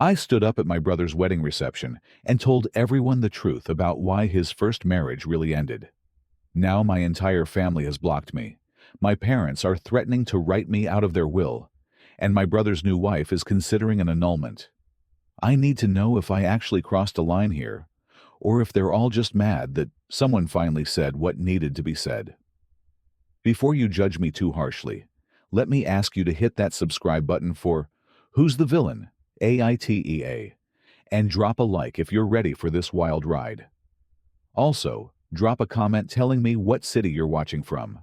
I stood up at my brother's wedding reception and told everyone the truth about why his first marriage really ended. Now my entire family has blocked me. My parents are threatening to write me out of their will, and my brother's new wife is considering an annulment. I need to know if I actually crossed a line here, or if they're all just mad that someone finally said what needed to be said. Before you judge me too harshly, let me ask you to hit that subscribe button for Who's the Villain? AITA, and drop a like if you're ready for this wild ride. Also, drop a comment telling me what city you're watching from.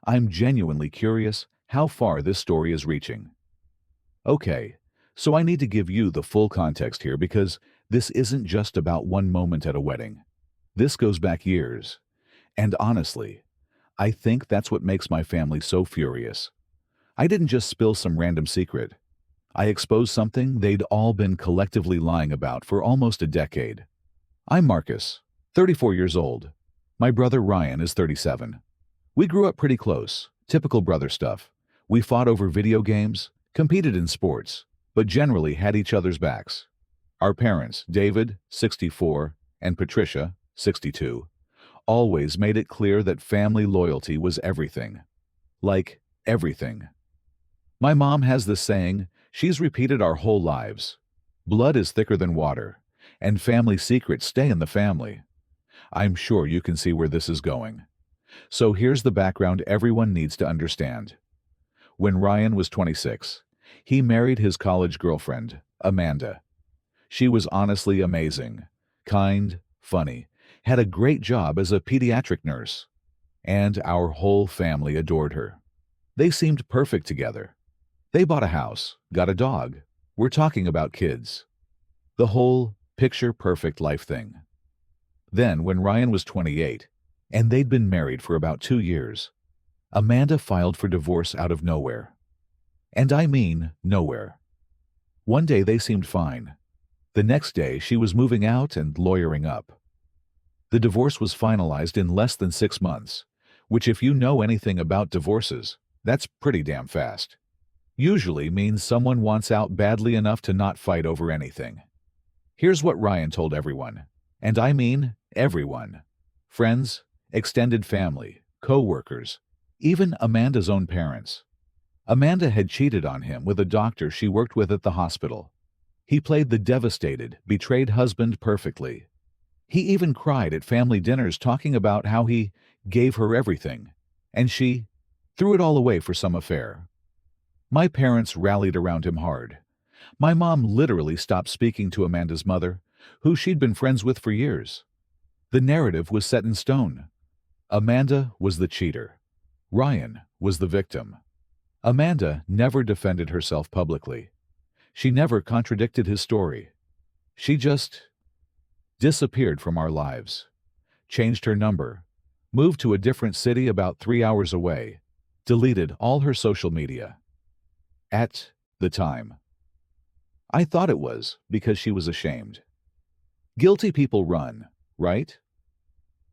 I'm genuinely curious how far this story is reaching. Okay, so I need to give you the full context here because this isn't just about one moment at a wedding. This goes back years. And honestly, I think that's what makes my family so furious. I didn't just spill some random secret. I exposed something they'd all been collectively lying about for almost a decade. I'm Marcus, 34 years old. My brother Ryan is 37. We grew up pretty close, typical brother stuff. We fought over video games, competed in sports, but generally had each other's backs. Our parents, David, 64, and Patricia, 62, always made it clear that family loyalty was everything. Like, everything. My mom has this saying she's repeated our whole lives. Blood is thicker than water, and family secrets stay in the family. I'm sure you can see where this is going. So here's the background everyone needs to understand. When Ryan was 26, he married his college girlfriend, Amanda. She was honestly amazing, kind, funny, had a great job as a pediatric nurse, and our whole family adored her. They seemed perfect together. They bought a house, got a dog. We're talking about kids. The whole picture-perfect life thing. Then, when Ryan was 28, and they'd been married for about 2 years, Amanda filed for divorce out of nowhere. And I mean nowhere. One day they seemed fine. The next day she was moving out and lawyering up. The divorce was finalized in less than 6 months, which if you know anything about divorces, that's pretty damn fast. Usually means someone wants out badly enough to not fight over anything. Here's what Ryan told everyone, and I mean everyone. Friends, extended family, co-workers, even Amanda's own parents. Amanda had cheated on him with a doctor she worked with at the hospital. He played the devastated, betrayed husband perfectly. He even cried at family dinners talking about how he gave her everything, and she threw it all away for some affair. My parents rallied around him hard. My mom literally stopped speaking to Amanda's mother, who she'd been friends with for years. The narrative was set in stone. Amanda was the cheater. Ryan was the victim. Amanda never defended herself publicly. She never contradicted his story. She just disappeared from our lives, changed her number, moved to a different city about 3 hours away, deleted all her social media. At the time, I thought it was because she was ashamed. Guilty people run, right?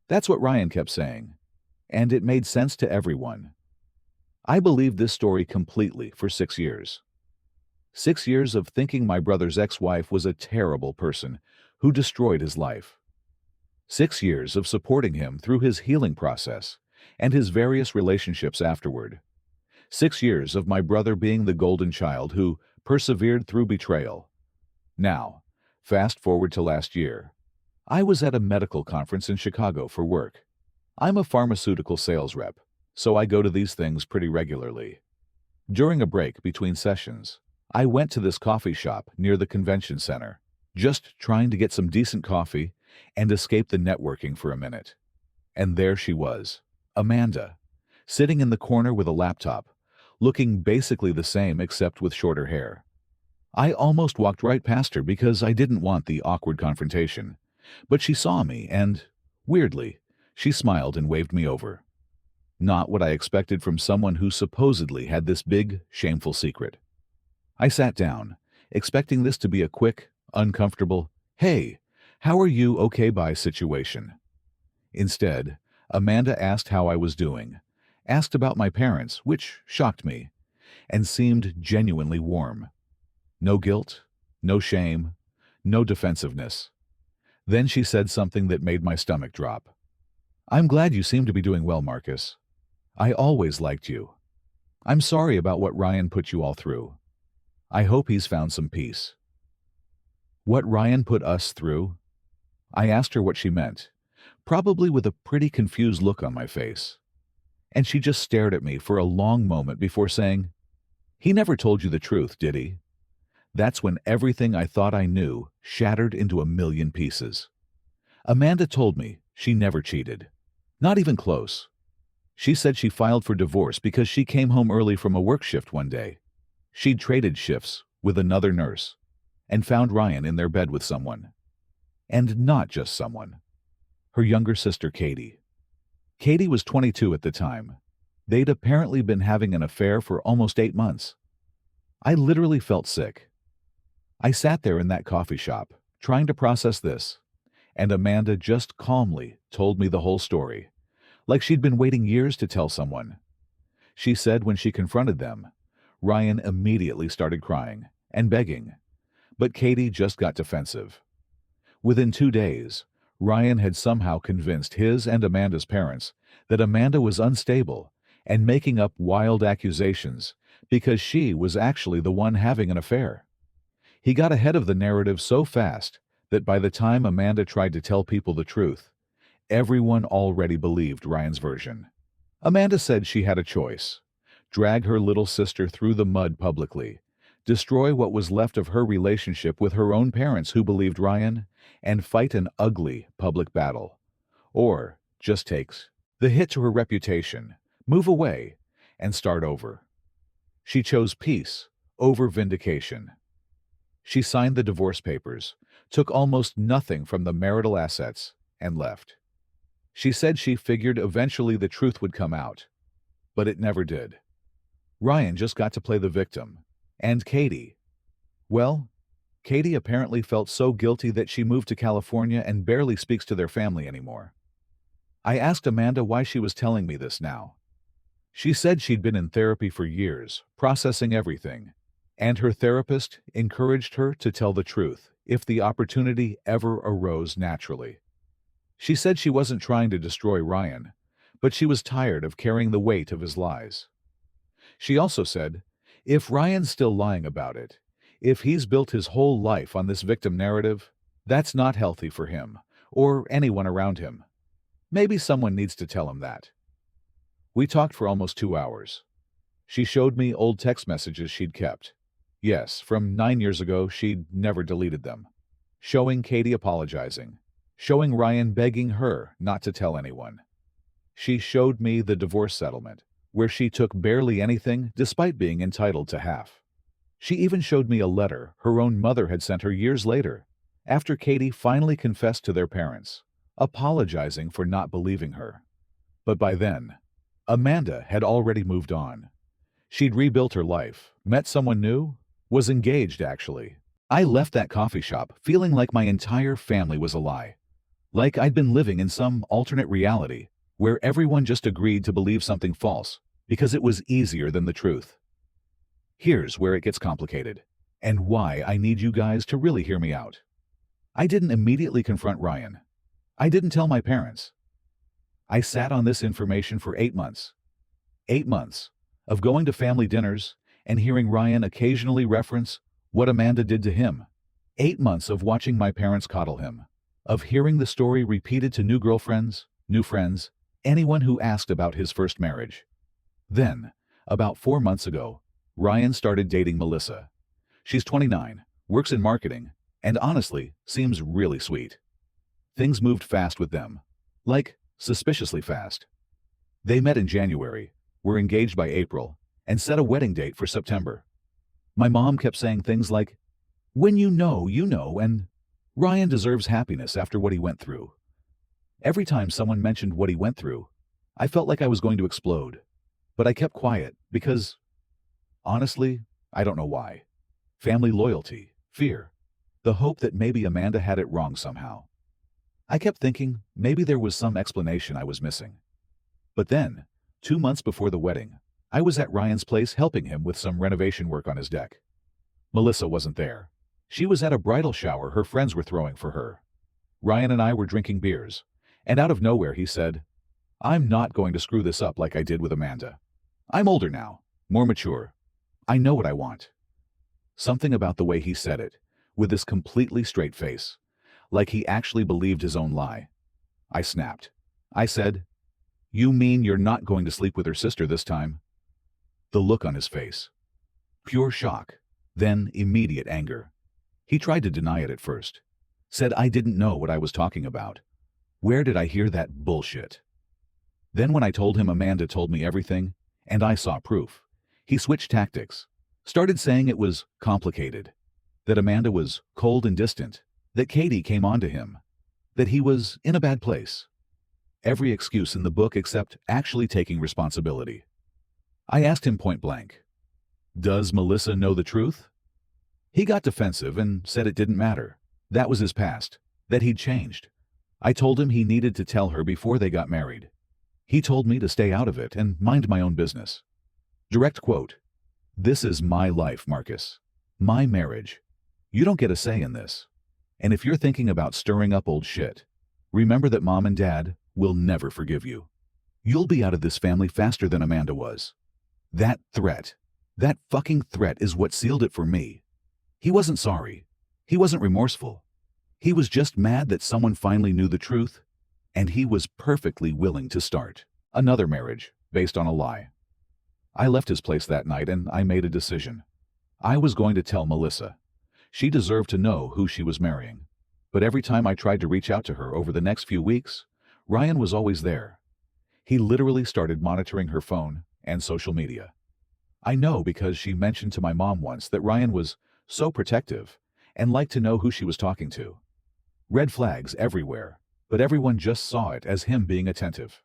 That's what Ryan kept saying, and it made sense to everyone. I believed this story completely for 6 years. 6 years of thinking my brother's ex-wife was a terrible person who destroyed his life. 6 years of supporting him through his healing process and his various relationships afterward. 6 years of my brother being the golden child who persevered through betrayal. Now, fast forward to last year. I was at a medical conference in Chicago for work. I'm a pharmaceutical sales rep, so I go to these things pretty regularly. During a break between sessions, I went to this coffee shop near the convention center, just trying to get some decent coffee and escape the networking for a minute. And there she was, Amanda, sitting in the corner with a laptop, looking basically the same except with shorter hair. I almost walked right past her because I didn't want the awkward confrontation, but she saw me and, weirdly, she smiled and waved me over. Not what I expected from someone who supposedly had this big, shameful secret. I sat down, expecting this to be a quick, uncomfortable, "Hey, how are you okay bye" situation. Instead, Amanda asked how I was doing, asked about my parents, which shocked me, and seemed genuinely warm. No guilt, No shame, no defensiveness. Then she said something that made my stomach drop. "I'm glad you seem to be doing well, Marcus. I always liked you. I'm sorry about what Ryan put you all through. I hope he's found some peace." What Ryan put us through? I asked her what she meant, probably with a pretty confused look on my face. And she just stared at me for a long moment before saying, "He never told you the truth, did he?" That's when everything I thought I knew shattered into a million pieces. Amanda told me she never cheated. Not even close. She said she filed for divorce because she came home early from a work shift one day. She'd traded shifts with another nurse and found Ryan in their bed with someone. And not just someone. Her younger sister, Katie. Katie was 22 at the time. They'd apparently been having an affair for almost 8 months. I literally felt sick. I sat there in that coffee shop, trying to process this, and Amanda just calmly told me the whole story, like she'd been waiting years to tell someone. She said when she confronted them, Ryan immediately started crying and begging, but Katie just got defensive. Within 2 days, Ryan had somehow convinced his and Amanda's parents that Amanda was unstable and making up wild accusations because she was actually the one having an affair. He got ahead of the narrative so fast that by the time Amanda tried to tell people the truth, everyone already believed Ryan's version. Amanda said she had a choice: drag her little sister through the mud publicly, destroy what was left of her relationship with her own parents who believed Ryan, and fight an ugly public battle. Or just takes the hit to her reputation, move away, and start over. She chose peace over vindication. She signed the divorce papers, took almost nothing from the marital assets, and left. She said she figured eventually the truth would come out, but it never did. Ryan just got to play the victim. And Katie? Well, Katie apparently felt so guilty that she moved to California and barely speaks to their family anymore. I asked Amanda why she was telling me this now. She said she'd been in therapy for years, processing everything, and her therapist encouraged her to tell the truth if the opportunity ever arose naturally. She said she wasn't trying to destroy Ryan, but she was tired of carrying the weight of his lies. She also said, if Ryan's still lying about it, if he's built his whole life on this victim narrative, that's not healthy for him or anyone around him. Maybe someone needs to tell him that. We talked for almost 2 hours. She showed me old text messages she'd kept. Yes, from 9 years ago, she'd never deleted them. Showing Katie apologizing. Showing Ryan begging her not to tell anyone. She showed me the divorce settlement, where she took barely anything despite being entitled to half. She even showed me a letter her own mother had sent her years later, after Katie finally confessed to their parents, apologizing for not believing her. But by then, Amanda had already moved on. She'd rebuilt her life, met someone new, was engaged actually. I left that coffee shop feeling like my entire family was a lie. Like I'd been living in some alternate reality, where everyone just agreed to believe something false because it was easier than the truth. Here's where it gets complicated, and why I need you guys to really hear me out. I didn't immediately confront Ryan. I didn't tell my parents. I sat on this information for 8 months. 8 months of going to family dinners and hearing Ryan occasionally reference what Amanda did to him. 8 months of watching my parents coddle him, of hearing the story repeated to new girlfriends, new friends, anyone who asked about his first marriage. Then, about 4 months ago, Ryan started dating Melissa. She's 29, works in marketing, and honestly, seems really sweet. Things moved fast with them. Like, suspiciously fast. They met in January, were engaged by April, and set a wedding date for September. My mom kept saying things like, when you know, and Ryan deserves happiness after what he went through. Every time someone mentioned what he went through, I felt like I was going to explode. But I kept quiet because, honestly, I don't know why. Family loyalty, fear, the hope that maybe Amanda had it wrong somehow. I kept thinking maybe there was some explanation I was missing. But then, 2 months before the wedding, I was at Ryan's place helping him with some renovation work on his deck. Melissa wasn't there. She was at a bridal shower her friends were throwing for her. Ryan and I were drinking beers, and out of nowhere he said, "I'm not going to screw this up like I did with Amanda. I'm older now, more mature. I know what I want." Something about the way he said it, with this completely straight face, like he actually believed his own lie. I snapped. I said, "You mean you're not going to sleep with her sister this time?" The look on his face. Pure shock, then immediate anger. He tried to deny it at first. Said I didn't know what I was talking about. Where did I hear that bullshit? Then when I told him Amanda told me everything, and I saw proof, he switched tactics. Started saying it was complicated. That Amanda was cold and distant. That Katie came on to him. That he was in a bad place. Every excuse in the book except actually taking responsibility. I asked him point blank, "Does Melissa know the truth?" He got defensive and said it didn't matter. That was his past. That he'd changed. I told him he needed to tell her before they got married. He told me to stay out of it and mind my own business. Direct quote, "This is my life, Marcus. My marriage. You don't get a say in this. And if you're thinking about stirring up old shit, remember that Mom and Dad will never forgive you. You'll be out of this family faster than Amanda was." That threat, that fucking threat is what sealed it for me. He wasn't sorry. He wasn't remorseful. He was just mad that someone finally knew the truth, and he was perfectly willing to start another marriage based on a lie. I left his place that night and I made a decision. I was going to tell Melissa. She deserved to know who she was marrying. But every time I tried to reach out to her over the next few weeks, Ryan was always there. He literally started monitoring her phone and social media. I know because she mentioned to my mom once that Ryan was so protective and liked to know who she was talking to. Red flags everywhere, but everyone just saw it as him being attentive.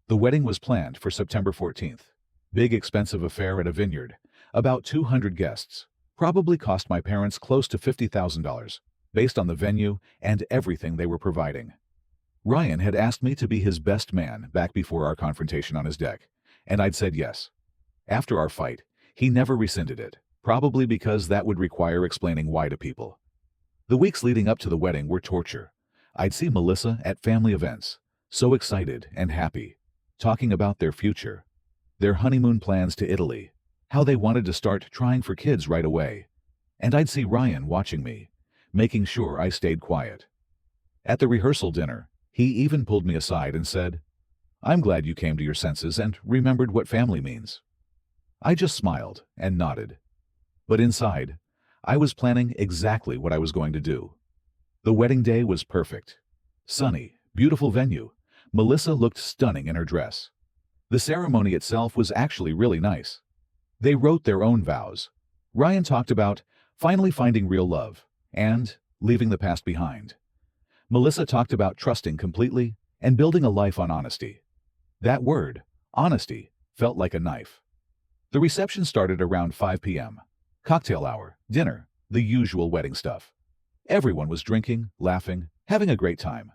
The wedding was planned for September 14th. Big expensive affair at a vineyard. About 200 guests. Probably cost my parents close to $50,000, based on the venue and everything they were providing. Ryan had asked me to be his best man back before our confrontation on his deck, and I'd said yes. After our fight, he never rescinded it, probably because that would require explaining why to people. The weeks leading up to the wedding were torture. I'd see Melissa at family events, so excited and happy, talking about their future, their honeymoon plans to Italy, how they wanted to start trying for kids right away. And I'd see Ryan watching me, making sure I stayed quiet. At the rehearsal dinner, he even pulled me aside and said, "I'm glad you came to your senses and remembered what family means." I just smiled and nodded. But inside, I was planning exactly what I was going to do. The wedding day was perfect. Sunny, beautiful venue. Melissa looked stunning in her dress. The ceremony itself was actually really nice. They wrote their own vows. Ryan talked about finally finding real love and leaving the past behind. Melissa talked about trusting completely and building a life on honesty. That word, honesty, felt like a knife. The reception started around 5 p.m. Cocktail hour, dinner, the usual wedding stuff. Everyone was drinking, laughing, having a great time.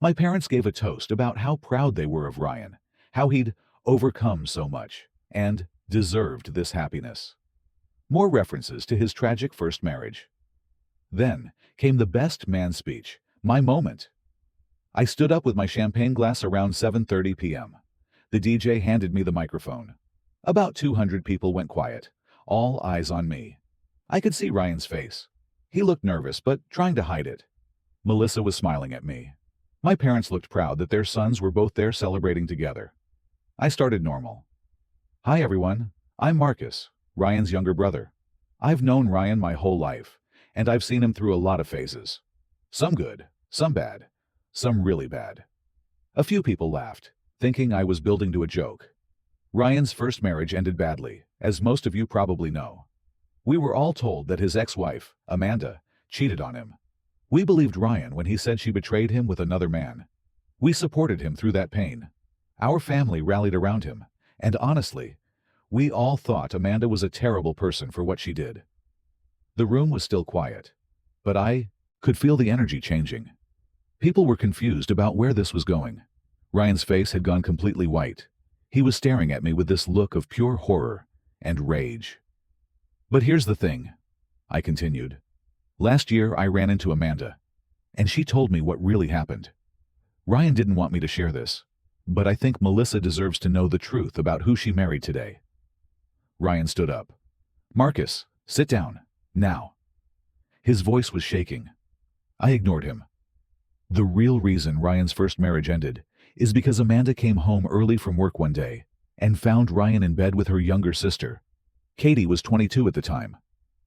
My parents gave a toast about how proud they were of Ryan, how he'd overcome so much, and deserved this happiness. More references to his tragic first marriage. Then came the best man speech, my moment. I stood up with my champagne glass around 7:30 p.m. The DJ handed me the microphone. About 200 people went quiet, all eyes on me. I could see Ryan's face. He looked nervous, but trying to hide it. Melissa was smiling at me. My parents looked proud that their sons were both there celebrating together. I started normal. "Hi everyone, I'm Marcus, Ryan's younger brother. I've known Ryan my whole life, and I've seen him through a lot of phases. Some good, some bad, some really bad." A few people laughed, thinking I was building to a joke. Ryan's first marriage ended badly, as most of you probably know. We were all told that his ex-wife, Amanda, cheated on him. We believed Ryan when he said she betrayed him with another man. We supported him through that pain. Our family rallied around him, and honestly, we all thought Amanda was a terrible person for what she did. The room was still quiet, but I could feel the energy changing. People were confused about where this was going. Ryan's face had gone completely white. He was staring at me with this look of pure horror and rage. "But here's the thing," I continued. Last year, I ran into Amanda, and she told me what really happened. Ryan didn't want me to share this, but I think Melissa deserves to know the truth about who she married today. Ryan stood up. Marcus, sit down, now. His voice was shaking. I ignored him. The real reason Ryan's first marriage ended is because Amanda came home early from work one day and found Ryan in bed with her younger sister. Katie was 22 at the time.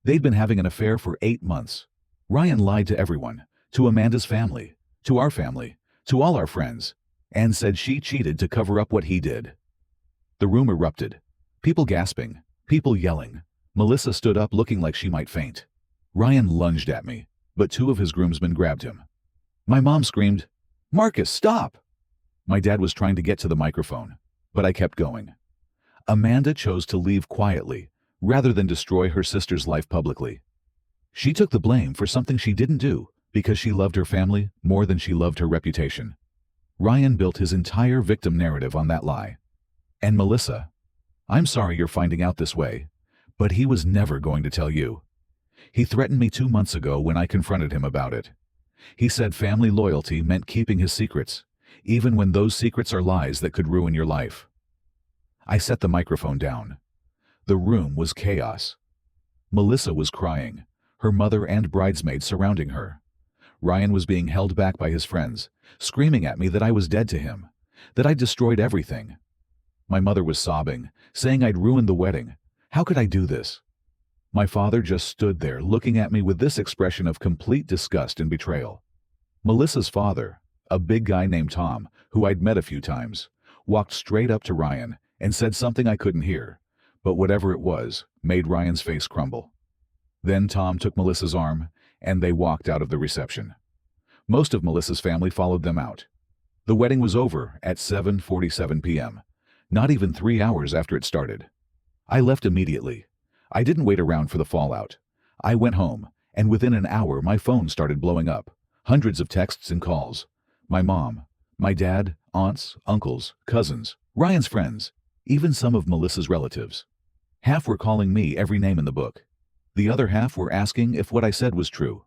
They'd been having an affair for 8 months. Ryan lied to everyone, to Amanda's family, to our family, to all our friends, and said she cheated to cover up what he did. The room erupted. People gasping, people yelling. Melissa stood up looking like she might faint. Ryan lunged at me, but 2 of his groomsmen grabbed him. My mom screamed, "Marcus, stop!" My dad was trying to get to the microphone, but I kept going. Amanda chose to leave quietly, rather than destroy her sister's life publicly. She took the blame for something she didn't do because she loved her family more than she loved her reputation. Ryan built his entire victim narrative on that lie. And Melissa, I'm sorry you're finding out this way, but he was never going to tell you. He threatened me 2 months ago when I confronted him about it. He said family loyalty meant keeping his secrets, even when those secrets are lies that could ruin your life. I set the microphone down. The room was chaos. Melissa was crying, her mother and bridesmaids surrounding her. Ryan was being held back by his friends, screaming at me that I was dead to him, that I'd destroyed everything. My mother was sobbing, saying I'd ruined the wedding. How could I do this? My father just stood there looking at me with this expression of complete disgust and betrayal. Melissa's father, a big guy named Tom, who I'd met a few times, walked straight up to Ryan and said something I couldn't hear, but whatever it was, made Ryan's face crumble. Then Tom took Melissa's arm, and they walked out of the reception. Most of Melissa's family followed them out. The wedding was over at 7:47 p.m., not even 3 hours after it started. I left immediately. I didn't wait around for the fallout. I went home, and within an hour my phone started blowing up. Hundreds of texts and calls. My mom, my dad, aunts, uncles, cousins, Ryan's friends, even some of Melissa's relatives. Half were calling me every name in the book. The other half were asking if what I said was true.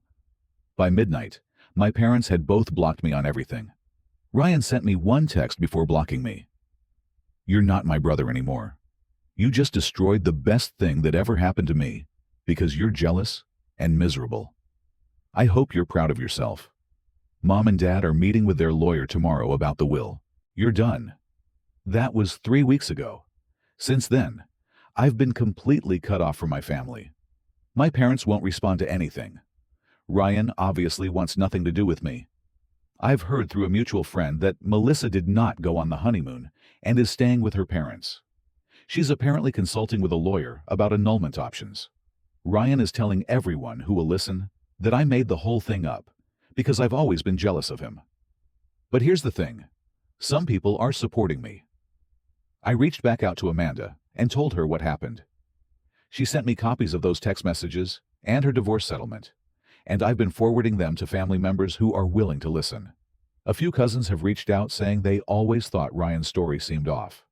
By midnight, my parents had both blocked me on everything. Ryan sent me one text before blocking me. "You're not my brother anymore. You just destroyed the best thing that ever happened to me because you're jealous and miserable. I hope you're proud of yourself. Mom and Dad are meeting with their lawyer tomorrow about the will. You're done." That was 3 weeks ago. Since then, I've been completely cut off from my family. My parents won't respond to anything. Ryan obviously wants nothing to do with me. I've heard through a mutual friend that Melissa did not go on the honeymoon and is staying with her parents. She's apparently consulting with a lawyer about annulment options. Ryan is telling everyone who will listen that I made the whole thing up because I've always been jealous of him. But here's the thing. Some people are supporting me. I reached back out to Amanda and told her what happened. She sent me copies of those text messages and her divorce settlement, and I've been forwarding them to family members who are willing to listen. A few cousins have reached out saying they always thought Ryan's story seemed off.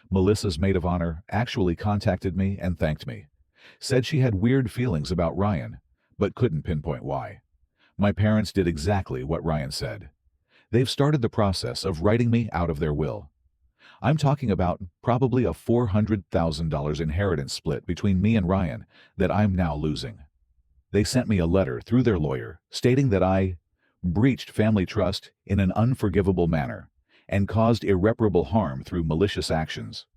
Melissa's maid of honor actually contacted me and thanked me, said she had weird feelings about Ryan, but couldn't pinpoint why. My parents did exactly what Ryan said. They've started the process of writing me out of their will. I'm talking about probably a $400,000 inheritance split between me and Ryan that I'm now losing. They sent me a letter through their lawyer stating that I breached family trust in an unforgivable manner and caused irreparable harm through malicious actions.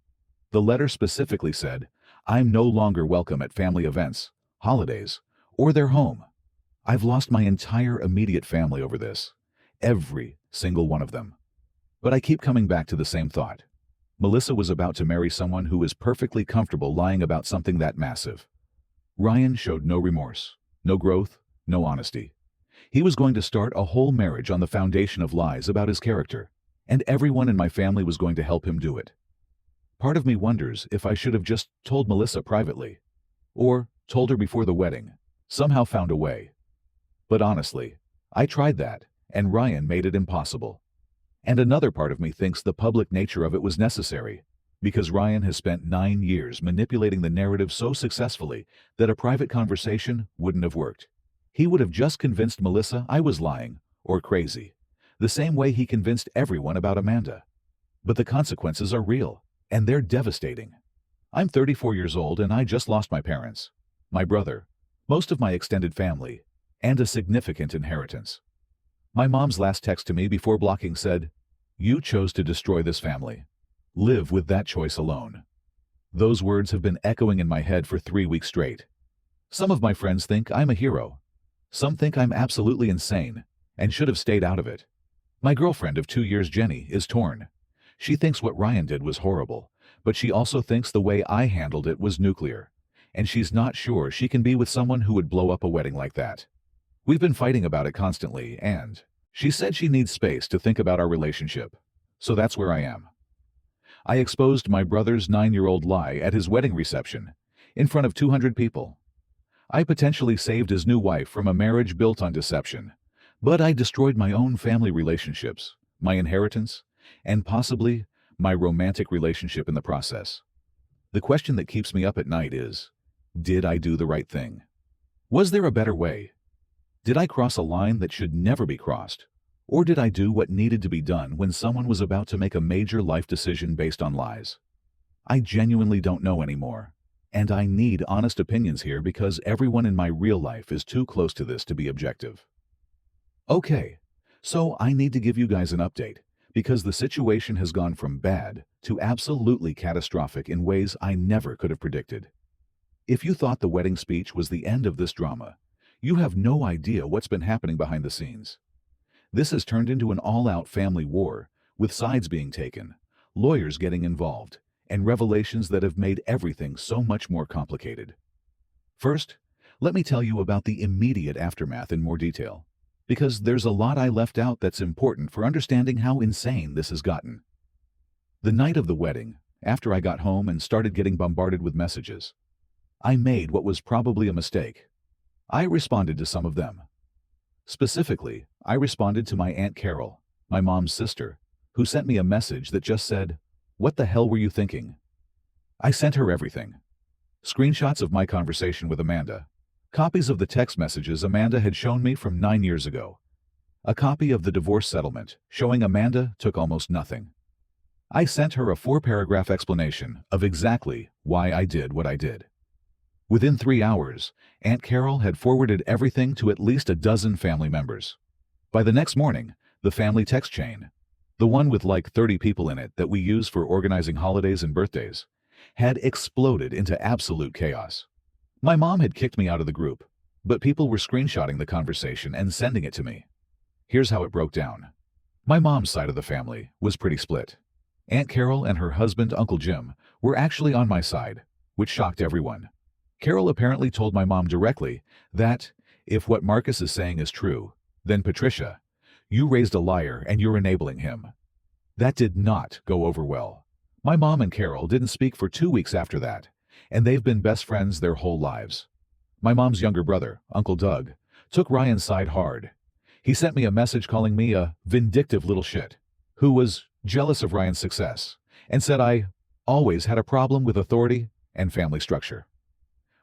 The letter specifically said, I'm no longer welcome at family events, holidays, or their home. I've lost my entire immediate family over this, every single one of them. But I keep coming back to the same thought. Melissa was about to marry someone who is perfectly comfortable lying about something that massive. Ryan showed no remorse, no growth, no honesty. He was going to start a whole marriage on the foundation of lies about his character, and everyone in my family was going to help him do it. Part of me wonders if I should have just told Melissa privately, or told her before the wedding, somehow found a way. But honestly, I tried that, and Ryan made it impossible. And another part of me thinks the public nature of it was necessary, because Ryan has spent 9 years manipulating the narrative so successfully that a private conversation wouldn't have worked. He would have just convinced Melissa I was lying or crazy, the same way he convinced everyone about Amanda. But the consequences are real, and they're devastating. I'm 34 years old and I just lost my parents, my brother, most of my extended family, and a significant inheritance. My mom's last text to me before blocking said, "You chose to destroy this family. Live with that choice alone." Those words have been echoing in my head for 3 weeks straight. Some of my friends think I'm a hero. Some think I'm absolutely insane and should have stayed out of it. My girlfriend of 2 years, Jenny, is torn. She thinks what Ryan did was horrible, but she also thinks the way I handled it was nuclear, and she's not sure she can be with someone who would blow up a wedding like that. We've been fighting about it constantly, and she said she needs space to think about our relationship. So that's where I am. I exposed my brother's 9-year-old lie at his wedding reception, in front of 200 people. I potentially saved his new wife from a marriage built on deception, but I destroyed my own family relationships, my inheritance, and possibly my romantic relationship in the process. The question that keeps me up at night is, did I do the right thing? Was there a better way? Did I cross a line that should never be crossed? Or did I do what needed to be done when someone was about to make a major life decision based on lies? I genuinely don't know anymore, and I need honest opinions here because everyone in my real life is too close to this to be objective. Okay, so I need to give you guys an update, because the situation has gone from bad to absolutely catastrophic in ways I never could have predicted. If you thought the wedding speech was the end of this drama, you have no idea what's been happening behind the scenes. This has turned into an all-out family war, with sides being taken, lawyers getting involved, and revelations that have made everything so much more complicated. First, let me tell you about the immediate aftermath in more detail, because there's a lot I left out that's important for understanding how insane this has gotten. The night of the wedding, after I got home and started getting bombarded with messages, I made what was probably a mistake. I responded to some of them. Specifically, I responded to my Aunt Carol, my mom's sister, who sent me a message that just said, "What the hell were you thinking?" I sent her everything. Screenshots of my conversation with Amanda, copies of the text messages Amanda had shown me from 9 years ago, a copy of the divorce settlement showing Amanda took almost nothing. I sent her a 4-paragraph explanation of exactly why I did what I did. Within 3 hours, Aunt Carol had forwarded everything to at least a dozen family members. By the next morning, the family text chain, the one with like 30 people in it that we use for organizing holidays and birthdays, had exploded into absolute chaos. My mom had kicked me out of the group, but people were screenshotting the conversation and sending it to me. Here's how it broke down. My mom's side of the family was pretty split. Aunt Carol and her husband, Uncle Jim, were actually on my side, which shocked everyone. Carol apparently told my mom directly that, if what Marcus is saying is true, then Patricia, you raised a liar and you're enabling him. That did not go over well. My mom and Carol didn't speak for 2 weeks after that, and they've been best friends their whole lives. My mom's younger brother, Uncle Doug, took Ryan's side hard. He sent me a message calling me a vindictive little shit, who was jealous of Ryan's success, and said I always had a problem with authority and family structure.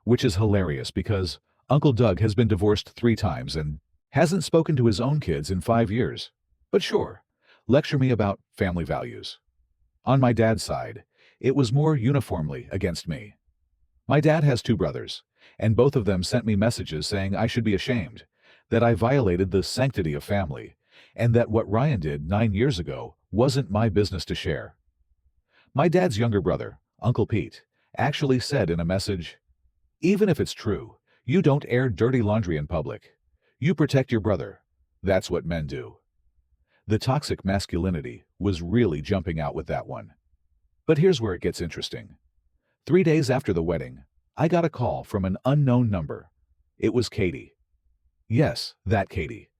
Which is hilarious because Uncle Doug has been divorced 3 times and hasn't spoken to his own kids in 5 years. But sure, lecture me about family values. On my dad's side, it was more uniformly against me. My dad has 2 brothers, and both of them sent me messages saying I should be ashamed, that I violated the sanctity of family, and that what Ryan did 9 years ago wasn't my business to share. My dad's younger brother, Uncle Pete, actually said in a message, "Even if it's true, you don't air dirty laundry in public. You protect your brother. That's what men do." The toxic masculinity was really jumping out with that one. But here's where it gets interesting. 3 days after the wedding, I got a call from an unknown number. It was Katie. Yes, that Katie.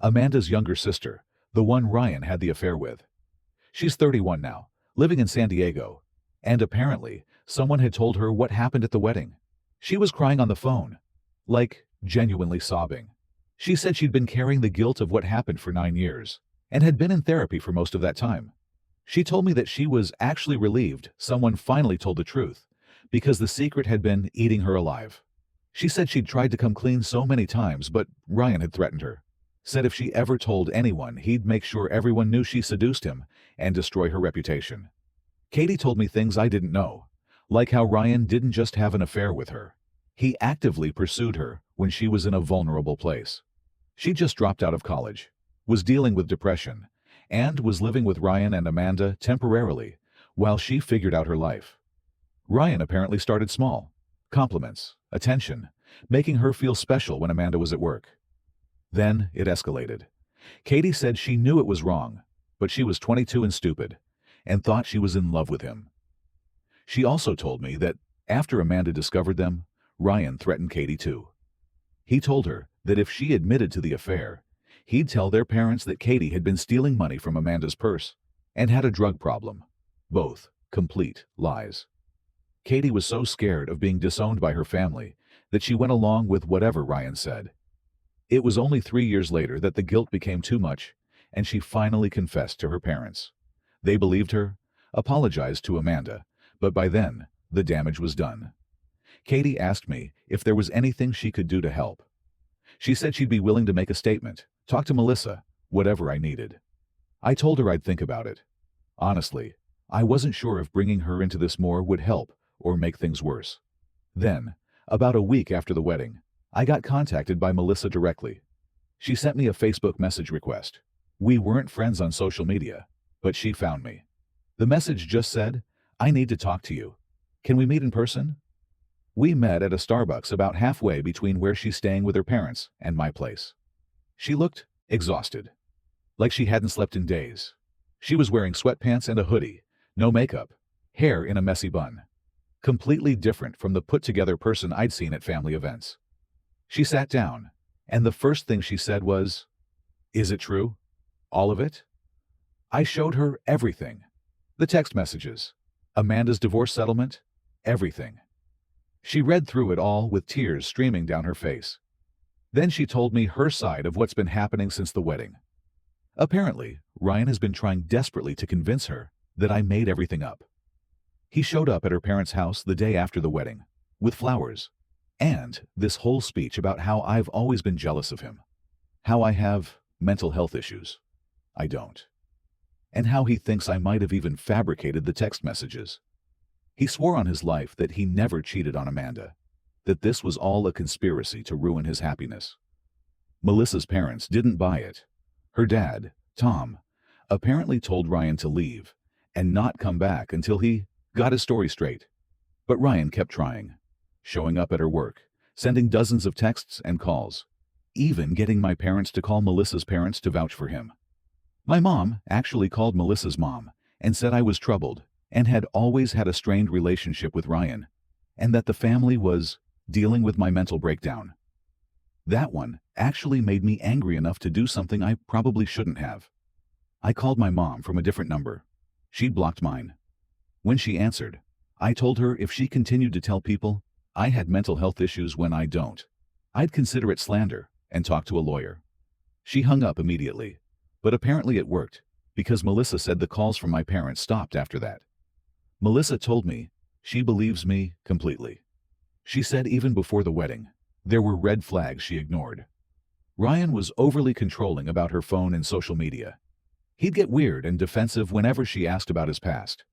Amanda's younger sister, the one Ryan had the affair with. She's 31 now, living in San Diego, and apparently someone had told her what happened at the wedding. She was crying on the phone, like genuinely sobbing. She said she'd been carrying the guilt of what happened for 9 years, and had been in therapy for most of that time. She told me that she was actually relieved someone finally told the truth, because the secret had been eating her alive. She said she'd tried to come clean so many times, but Ryan had threatened her. Said if she ever told anyone, he'd make sure everyone knew she seduced him and destroy her reputation. Katie told me things I didn't know, like how Ryan didn't just have an affair with her. He actively pursued her when she was in a vulnerable place. She just dropped out of college, was dealing with depression, and was living with Ryan and Amanda temporarily while she figured out her life. Ryan apparently started small. Compliments, attention, making her feel special when Amanda was at work. Then it escalated. Katie said she knew it was wrong, but she was 22 and stupid, and thought she was in love with him. She also told me that after Amanda discovered them, Ryan threatened Katie too. He told her that if she admitted to the affair, he'd tell their parents that Katie had been stealing money from Amanda's purse and had a drug problem. Both complete lies. Katie was so scared of being disowned by her family that she went along with whatever Ryan said. It was only 3 years later that the guilt became too much, and she finally confessed to her parents. They believed her, apologized to Amanda, but by then, the damage was done. Katie asked me if there was anything she could do to help. She said she'd be willing to make a statement, talk to Melissa, whatever I needed. I told her I'd think about it. Honestly, I wasn't sure if bringing her into this more would help or make things worse. Then, about a week after the wedding, I got contacted by Melissa directly. She sent me a Facebook message request. We weren't friends on social media, but she found me. The message just said, "I need to talk to you. Can we meet in person?" We met at a Starbucks about halfway between where she's staying with her parents and my place. She looked exhausted, like she hadn't slept in days. She was wearing sweatpants and a hoodie, no makeup, hair in a messy bun. Completely different from the put-together person I'd seen at family events. She sat down, and the first thing she said was, "Is it true? All of it?" I showed her everything. The text messages, Amanda's divorce settlement, everything. She read through it all with tears streaming down her face. Then she told me her side of what's been happening since the wedding. Apparently, Ryan has been trying desperately to convince her that I made everything up. He showed up at her parents' house the day after the wedding, with flowers, and this whole speech about how I've always been jealous of him, how I have mental health issues. I don't. And how he thinks I might have even fabricated the text messages. He swore on his life that he never cheated on Amanda, that this was all a conspiracy to ruin his happiness. Melissa's parents didn't buy it. Her dad, Tom, apparently told Ryan to leave and not come back until he got his story straight. But Ryan kept trying, showing up at her work, sending dozens of texts and calls, even getting my parents to call Melissa's parents to vouch for him. My mom actually called Melissa's mom and said I was troubled and had always had a strained relationship with Ryan, and that the family was dealing with my mental breakdown. That one actually made me angry enough to do something I probably shouldn't have. I called my mom from a different number. She'd blocked mine. When she answered, I told her if she continued to tell people I had mental health issues when I don't, I'd consider it slander and talk to a lawyer. She hung up immediately, but apparently it worked, because Melissa said the calls from my parents stopped after that. Melissa told me she believes me completely. She said even before the wedding, there were red flags she ignored. Ryan was overly controlling about her phone and social media. He'd get weird and defensive whenever she asked about his past.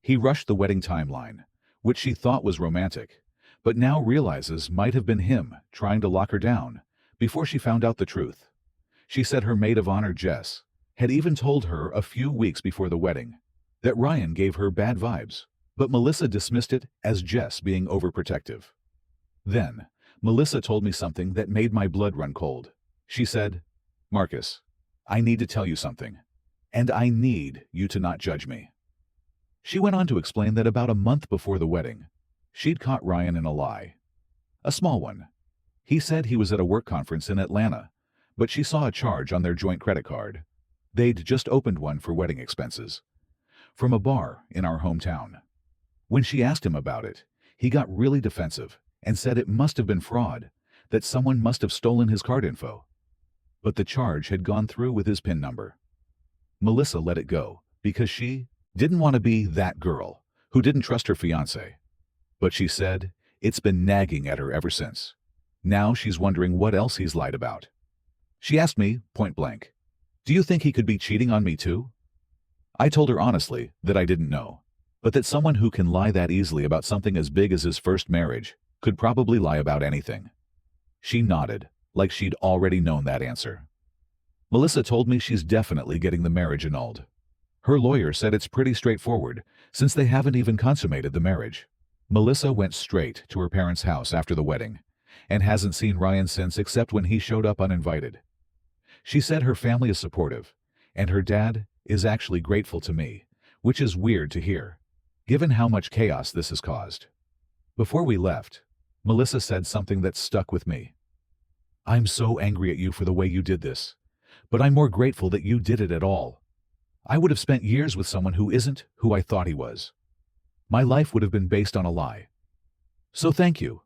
He rushed the wedding timeline, which she thought was romantic, but now realizes might have been him trying to lock her down before she found out the truth. She said her maid of honor, Jess, had even told her a few weeks before the wedding that Ryan gave her bad vibes, but Melissa dismissed it as Jess being overprotective. Then, Melissa told me something that made my blood run cold. She said, "Marcus, I need to tell you something, and I need you to not judge me." She went on to explain that about a month before the wedding, she'd caught Ryan in a lie. A small one. He said he was at a work conference in Atlanta, but she saw a charge on their joint credit card. They'd just opened one for wedding expenses, from a bar in our hometown. When she asked him about it, he got really defensive and said it must have been fraud, that someone must have stolen his card info. But the charge had gone through with his PIN number. Melissa let it go because she didn't want to be that girl who didn't trust her fiancé. But she said It's been nagging at her ever since. Now she's wondering what else he's lied about. She asked me, point blank, "Do you think he could be cheating on me too?" I told her honestly that I didn't know, but that someone who can lie that easily about something as big as his first marriage could probably lie about anything. She nodded, like she'd already known that answer. Melissa told me she's definitely getting the marriage annulled. Her lawyer said it's pretty straightforward, since they haven't even consummated the marriage. Melissa went straight to her parents' house after the wedding, and hasn't seen Ryan since except when he showed up uninvited. She said her family is supportive, and her dad is actually grateful to me, which is weird to hear, given how much chaos this has caused. Before we left, Melissa said something that stuck with me. "I'm so angry at you for the way you did this, but I'm more grateful that you did it at all. I would have spent years with someone who isn't who I thought he was. My life would have been based on a lie. So thank you,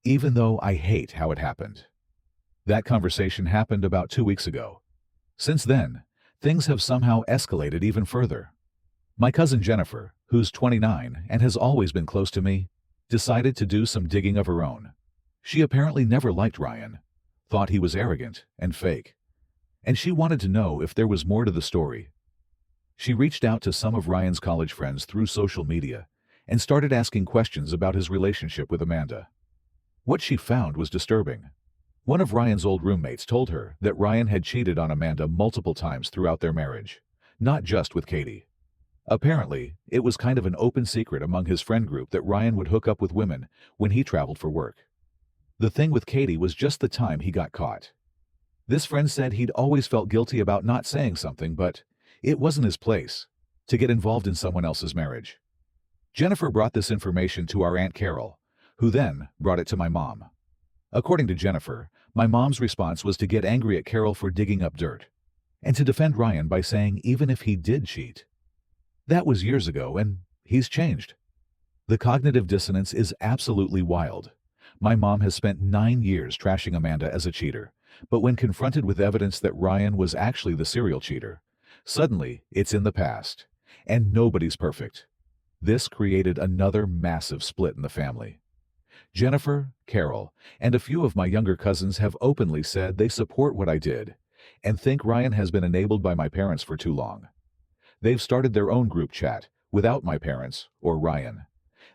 even though I hate how it happened." That conversation happened about 2 weeks ago. Since then, things have somehow escalated even further. My cousin Jennifer, who's 29 and has always been close to me, decided to do some digging of her own. She apparently never liked Ryan, thought he was arrogant and fake, and she wanted to know if there was more to the story. She reached out to some of Ryan's college friends through social media and started asking questions about his relationship with Amanda. What she found was disturbing. One of Ryan's old roommates told her that Ryan had cheated on Amanda multiple times throughout their marriage, not just with Katie. Apparently, it was kind of an open secret among his friend group that Ryan would hook up with women when he traveled for work. The thing with Katie was just the time he got caught. This friend said he'd always felt guilty about not saying something, but it wasn't his place to get involved in someone else's marriage. Jennifer brought this information to our Aunt Carol, who then brought it to my mom. According to Jennifer, my mom's response was to get angry at Carol for digging up dirt, and to defend Ryan by saying even if he did cheat. That was years ago, and he's changed. The cognitive dissonance is absolutely wild. My mom has spent 9 years trashing Amanda as a cheater, but when confronted with evidence that Ryan was actually the serial cheater, suddenly it's in the past, and nobody's perfect. This created another massive split in the family. Jennifer, Carol, and a few of my younger cousins have openly said they support what I did and think Ryan has been enabled by my parents for too long. They've started their own group chat without my parents or Ryan.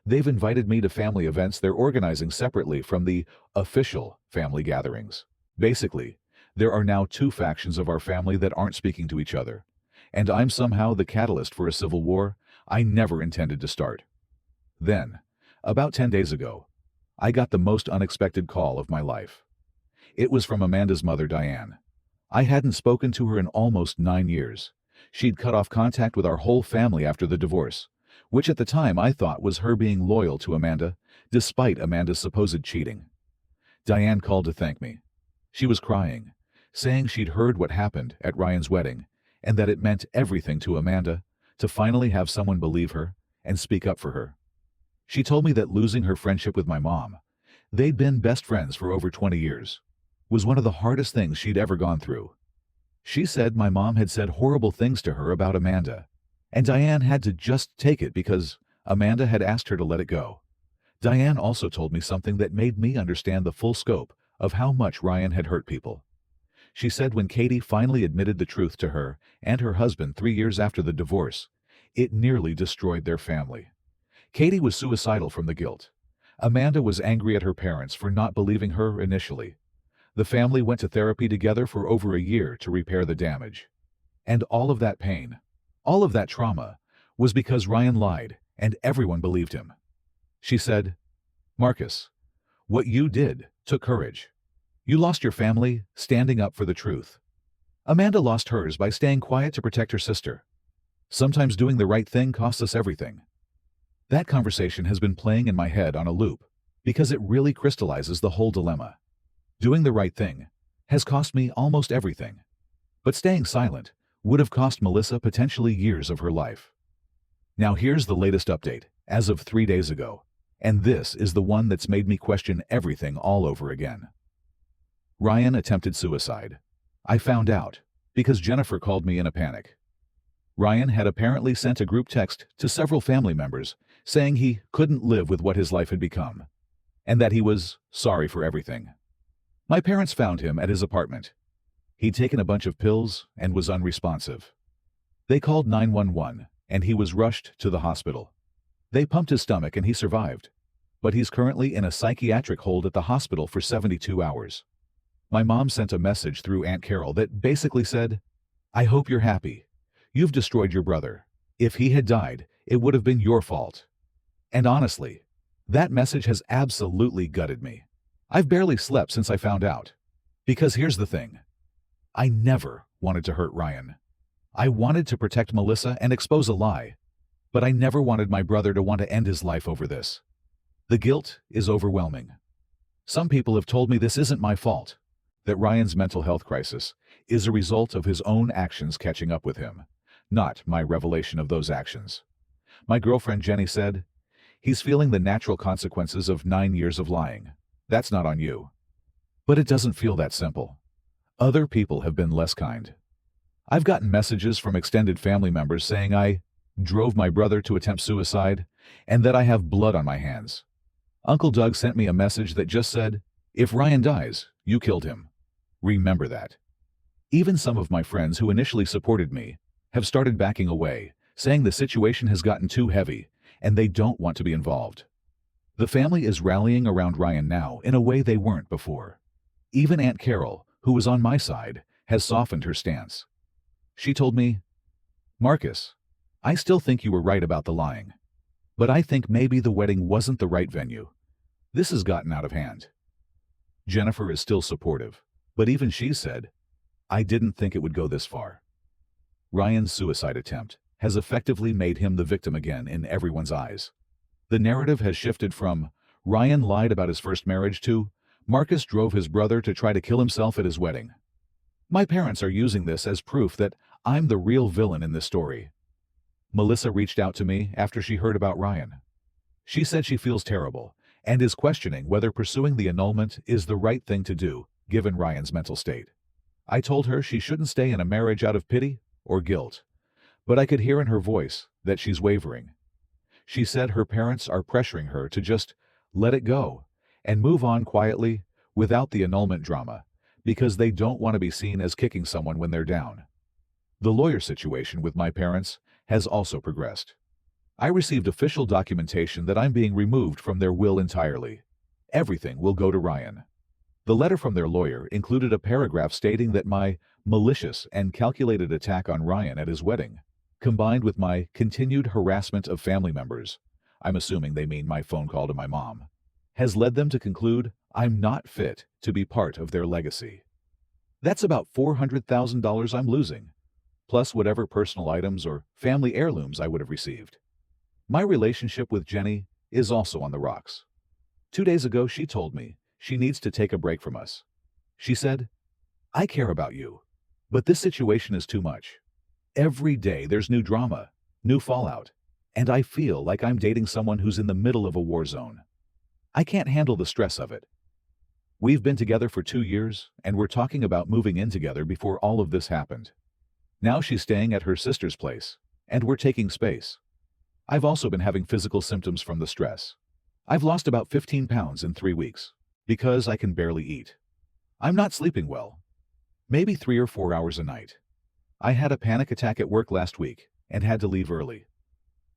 They've invited me to family events they're organizing separately from the official family gatherings. Basically, there are now 2 factions of our family that aren't speaking to each other, and I'm somehow the catalyst for a civil war I never intended to start. Then, about 10 days ago, I got the most unexpected call of my life. It was from Amanda's mother, Diane. I hadn't spoken to her in almost 9 years. She'd cut off contact with our whole family after the divorce, which at the time I thought was her being loyal to Amanda, despite Amanda's supposed cheating. Diane called to thank me. She was crying, saying she'd heard what happened at Ryan's wedding, and that it meant everything to Amanda to finally have someone believe her and speak up for her. She told me that losing her friendship with my mom, they'd been best friends for over 20 years, was one of the hardest things she'd ever gone through. She said my mom had said horrible things to her about Amanda, and Diane had to just take it because Amanda had asked her to let it go. Diane also told me something that made me understand the full scope of how much Ryan had hurt people. She said when Katie finally admitted the truth to her and her husband 3 years after the divorce, it nearly destroyed their family. Katie was suicidal from the guilt. Amanda was angry at her parents for not believing her initially. The family went to therapy together for over a year to repair the damage. And all of that pain, all of that trauma, was because Ryan lied and everyone believed him. She said, "Marcus, what you did took courage. You lost your family standing up for the truth. Amanda lost hers by staying quiet to protect her sister. Sometimes doing the right thing costs us everything." That conversation has been playing in my head on a loop because it really crystallizes the whole dilemma. Doing the right thing has cost me almost everything, but staying silent would have cost Melissa potentially years of her life. Now here's the latest update, as of 3 days ago, and this is the one that's made me question everything all over again. Ryan attempted suicide. I found out because Jennifer called me in a panic. Ryan had apparently sent a group text to several family members saying he couldn't live with what his life had become. and that he was sorry for everything. My parents found him at his apartment. He'd taken a bunch of pills and was unresponsive. They called 911, and he was rushed to the hospital. They pumped his stomach and he survived, but he's currently in a psychiatric hold at the hospital for 72 hours. My mom sent a message through Aunt Carol that basically said, "I hope you're happy. You've destroyed your brother. If he had died, it would have been your fault." And honestly, that message has absolutely gutted me. I've barely slept since I found out. Because here's the thing. I never wanted to hurt Ryan. I wanted to protect Melissa and expose a lie, but I never wanted my brother to want to end his life over this. The guilt is overwhelming. Some people have told me this isn't my fault, that Ryan's mental health crisis is a result of his own actions catching up with him, not my revelation of those actions. My girlfriend Jenny said, "He's feeling the natural consequences of 9 years of lying. That's not on you." But it doesn't feel that simple. Other people have been less kind. I've gotten messages from extended family members saying I drove my brother to attempt suicide and that I have blood on my hands. Uncle Doug sent me a message that just said, "If Ryan dies, you killed him. Remember that." Even some of my friends who initially supported me have started backing away, saying the situation has gotten too heavy and they don't want to be involved. The family is rallying around Ryan now in a way they weren't before. Even Aunt Carol, who was on my side, has softened her stance. She told me, "Marcus, I still think you were right about the lying, but I think maybe the wedding wasn't the right venue. This has gotten out of hand." Jennifer is still supportive, but even she said, "I didn't think it would go this far." Ryan's suicide attempt has effectively made him the victim again in everyone's eyes. The narrative has shifted from Ryan lied about his first marriage to Marcus drove his brother to try to kill himself at his wedding. My parents are using this as proof that I'm the real villain in this story. Melissa reached out to me after she heard about Ryan. She said she feels terrible and is questioning whether pursuing the annulment is the right thing to do, given Ryan's mental state. I told her she shouldn't stay in a marriage out of pity or guilt, but I could hear in her voice that she's wavering. She said her parents are pressuring her to just let it go and move on quietly without the annulment drama, because they don't want to be seen as kicking someone when they're down. The lawyer situation with my parents has also progressed. I received official documentation that I'm being removed from their will entirely. Everything will go to Ryan. The letter from their lawyer included a paragraph stating that my malicious and calculated attack on Ryan at his wedding, combined with my continued harassment of family members, I'm assuming they mean my phone call to my mom, has led them to conclude I'm not fit to be part of their legacy. That's about $400,000 I'm losing, plus whatever personal items or family heirlooms I would have received. My relationship with Jenny is also on the rocks. 2 days ago, she told me she needs to take a break from us. She said, "I care about you, but this situation is too much. Every day there's new drama, new fallout, and I feel like I'm dating someone who's in the middle of a war zone. I can't handle the stress of it. We've been together for 2 years, and we're talking about moving in together before all of this happened. Now she's staying at her sister's place, and we're taking space. I've also been having physical symptoms from the stress. I've lost about 15 pounds in 3 weeks, because I can barely eat. I'm not sleeping well, maybe 3 or 4 hours a night. I had a panic attack at work last week and had to leave early.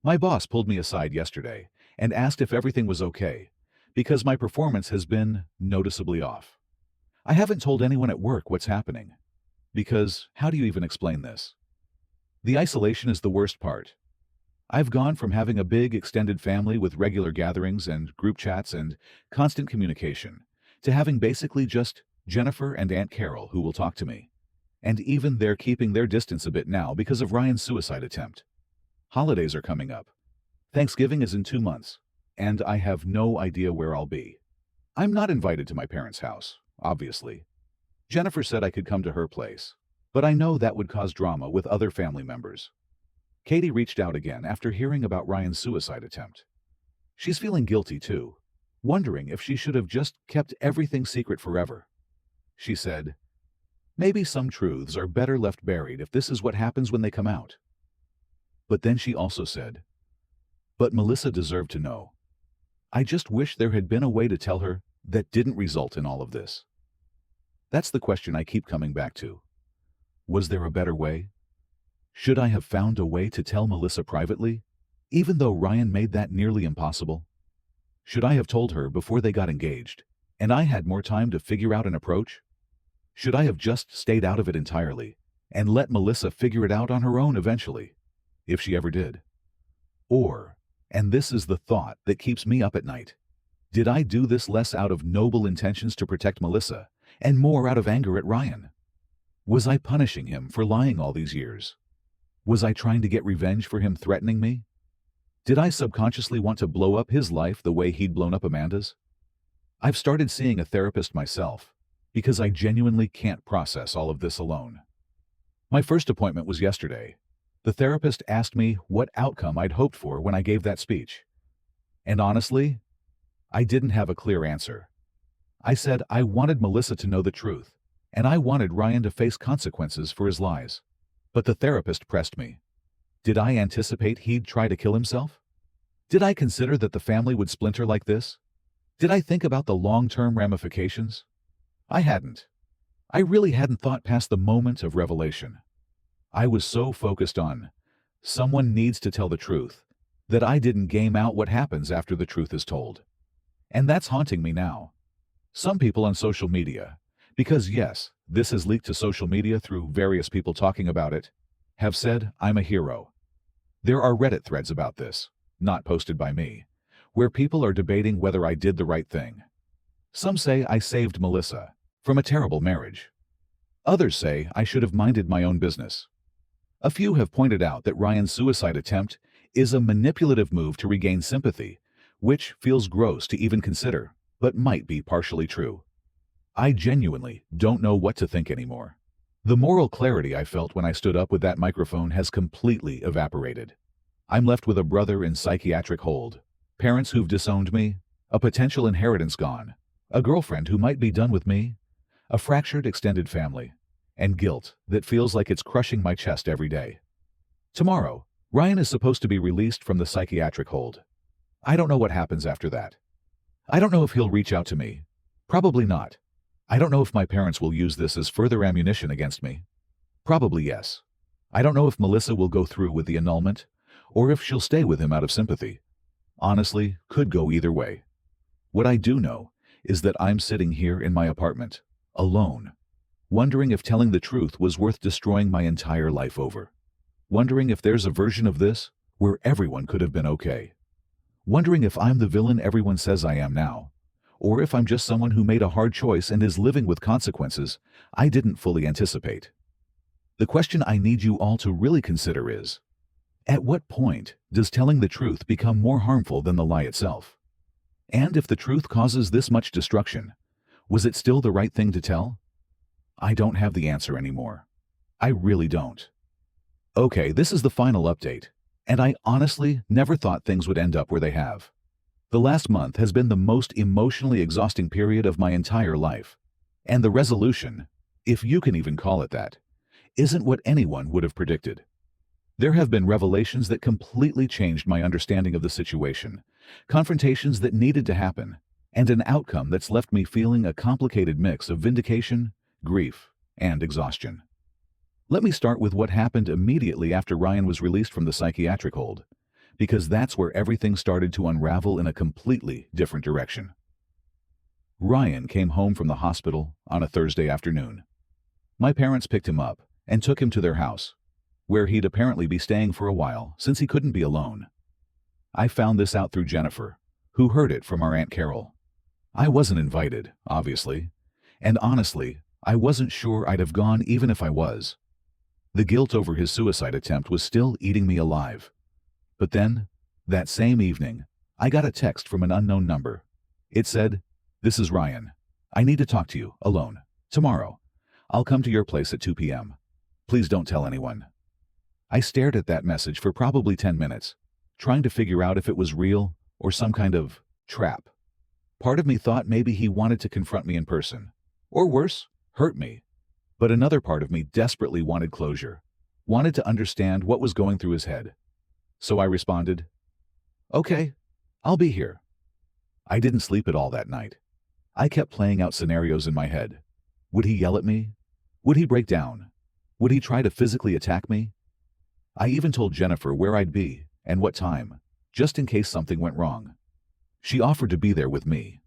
My boss pulled me aside yesterday and asked if everything was okay, because my performance has been noticeably off. I haven't told anyone at work what's happening, because how do you even explain this? The isolation is the worst part. I've gone from having a big extended family with regular gatherings and group chats and constant communication to having basically just Jennifer and Aunt Carol who will talk to me. And even they're keeping their distance a bit now because of Ryan's suicide attempt. Holidays are coming up. Thanksgiving is in 2 months, and I have no idea where I'll be. I'm not invited to my parents' house, obviously. Jennifer said I could come to her place, but I know that would cause drama with other family members. Katie reached out again after hearing about Ryan's suicide attempt. She's feeling guilty too, wondering if she should have just kept everything secret forever. She said, "Maybe some truths are better left buried if this is what happens when they come out." But then she also said, "But Melissa deserved to know. I just wish there had been a way to tell her that didn't result in all of this. That's the question I keep coming back to. Was there a better way? Should I have found a way to tell Melissa privately, even though Ryan made that nearly impossible? Should I have told her before they got engaged, and I had more time to figure out an approach? Should I have just stayed out of it entirely and let Melissa figure it out on her own eventually, if she ever did? Or, and this is the thought that keeps me up at night, did I do this less out of noble intentions to protect Melissa and more out of anger at Ryan? Was I punishing him for lying all these years? Was I trying to get revenge for him threatening me? Did I subconsciously want to blow up his life the way he'd blown up Amanda's? I've started seeing a therapist myself because I genuinely can't process all of this alone. My first appointment was yesterday. The therapist asked me what outcome I'd hoped for when I gave that speech. And honestly, I didn't have a clear answer. I said I wanted Melissa to know the truth, and I wanted Ryan to face consequences for his lies. But the therapist pressed me. Did I anticipate he'd try to kill himself? Did I consider that the family would splinter like this? Did I think about the long-term ramifications? I hadn't. I really hadn't thought past the moment of revelation. I was so focused on, someone needs to tell the truth, that I didn't game out what happens after the truth is told. And that's haunting me now. Some people on social media, because yes, this has leaked to social media through various people talking about it, have said I'm a hero. There are Reddit threads about this, not posted by me, where people are debating whether I did the right thing. Some say I saved Melissa from a terrible marriage. Others say I should have minded my own business. A few have pointed out that Ryan's suicide attempt is a manipulative move to regain sympathy, which feels gross to even consider, but might be partially true. I genuinely don't know what to think anymore. The moral clarity I felt when I stood up with that microphone has completely evaporated. I'm left with a brother in psychiatric hold, parents who've disowned me, a potential inheritance gone, a girlfriend who might be done with me, a fractured extended family, and guilt that feels like it's crushing my chest every day. Tomorrow, Ryan is supposed to be released from the psychiatric hold. I don't know what happens after that. I don't know if he'll reach out to me. Probably not. I don't know if my parents will use this as further ammunition against me. Probably yes. I don't know if Melissa will go through with the annulment, or if she'll stay with him out of sympathy. Honestly, could go either way. What I do know is that I'm sitting here in my apartment, alone, wondering if telling the truth was worth destroying my entire life over. Wondering if there's a version of this where everyone could have been okay. Wondering if I'm the villain everyone says I am now, or if I'm just someone who made a hard choice and is living with consequences I didn't fully anticipate. The question I need you all to really consider is, at what point does telling the truth become more harmful than the lie itself? And if the truth causes this much destruction, was it still the right thing to tell? I don't have the answer anymore. I really don't. Okay, this is the final update, and I honestly never thought things would end up where they have. The last month has been the most emotionally exhausting period of my entire life, and the resolution, if you can even call it that, isn't what anyone would have predicted. There have been revelations that completely changed my understanding of the situation, confrontations that needed to happen, and an outcome that's left me feeling a complicated mix of vindication, grief, and exhaustion. Let me start with what happened immediately after Ryan was released from the psychiatric hold, because that's where everything started to unravel in a completely different direction. Ryan came home from the hospital on a Thursday afternoon. My parents picked him up and took him to their house, where he'd apparently be staying for a while since he couldn't be alone. I found this out through Jennifer, who heard it from our Aunt Carol. I wasn't invited, obviously, and honestly, I wasn't sure I'd have gone even if I was. The guilt over his suicide attempt was still eating me alive. But then, that same evening, I got a text from an unknown number. It said, "This is Ryan. I need to talk to you, alone, tomorrow. I'll come to your place at 2 p.m. Please don't tell anyone." I stared at that message for probably 10 minutes, trying to figure out if it was real or some kind of trap. Part of me thought maybe he wanted to confront me in person, or worse, hurt me. But another part of me desperately wanted closure, wanted to understand what was going through his head. So I responded, "Okay, I'll be here." I didn't sleep at all that night. I kept playing out scenarios in my head. Would he yell at me? Would he break down? Would he try to physically attack me? I even told Jennifer where I'd be and what time, just in case something went wrong. She offered to be there with me,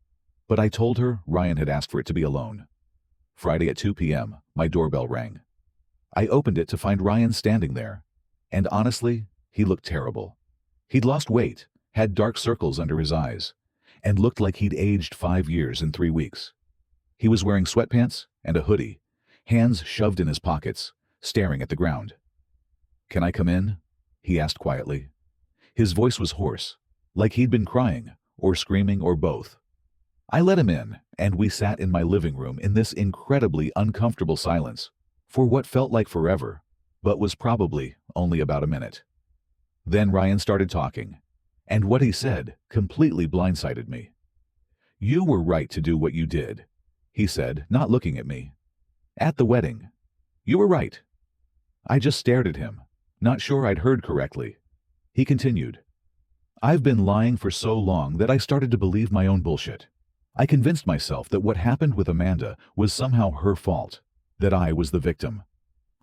but I told her Ryan had asked for it to be alone. Friday at 2 p.m., my doorbell rang. I opened it to find Ryan standing there, and honestly, he looked terrible. He'd lost weight, had dark circles under his eyes, and looked like he'd aged 5 years in 3 weeks. He was wearing sweatpants and a hoodie, hands shoved in his pockets, staring at the ground. "Can I come in?" he asked quietly. His voice was hoarse, like he'd been crying, or screaming, or both. I let him in, and we sat in my living room in this incredibly uncomfortable silence, for what felt like forever, but was probably only about a minute. Then Ryan started talking, and what he said completely blindsided me. "You were right to do what you did," he said, not looking at me. "At the wedding. You were right." I just stared at him, not sure I'd heard correctly. He continued, "I've been lying for so long that I started to believe my own bullshit. I convinced myself that what happened with Amanda was somehow her fault, that I was the victim.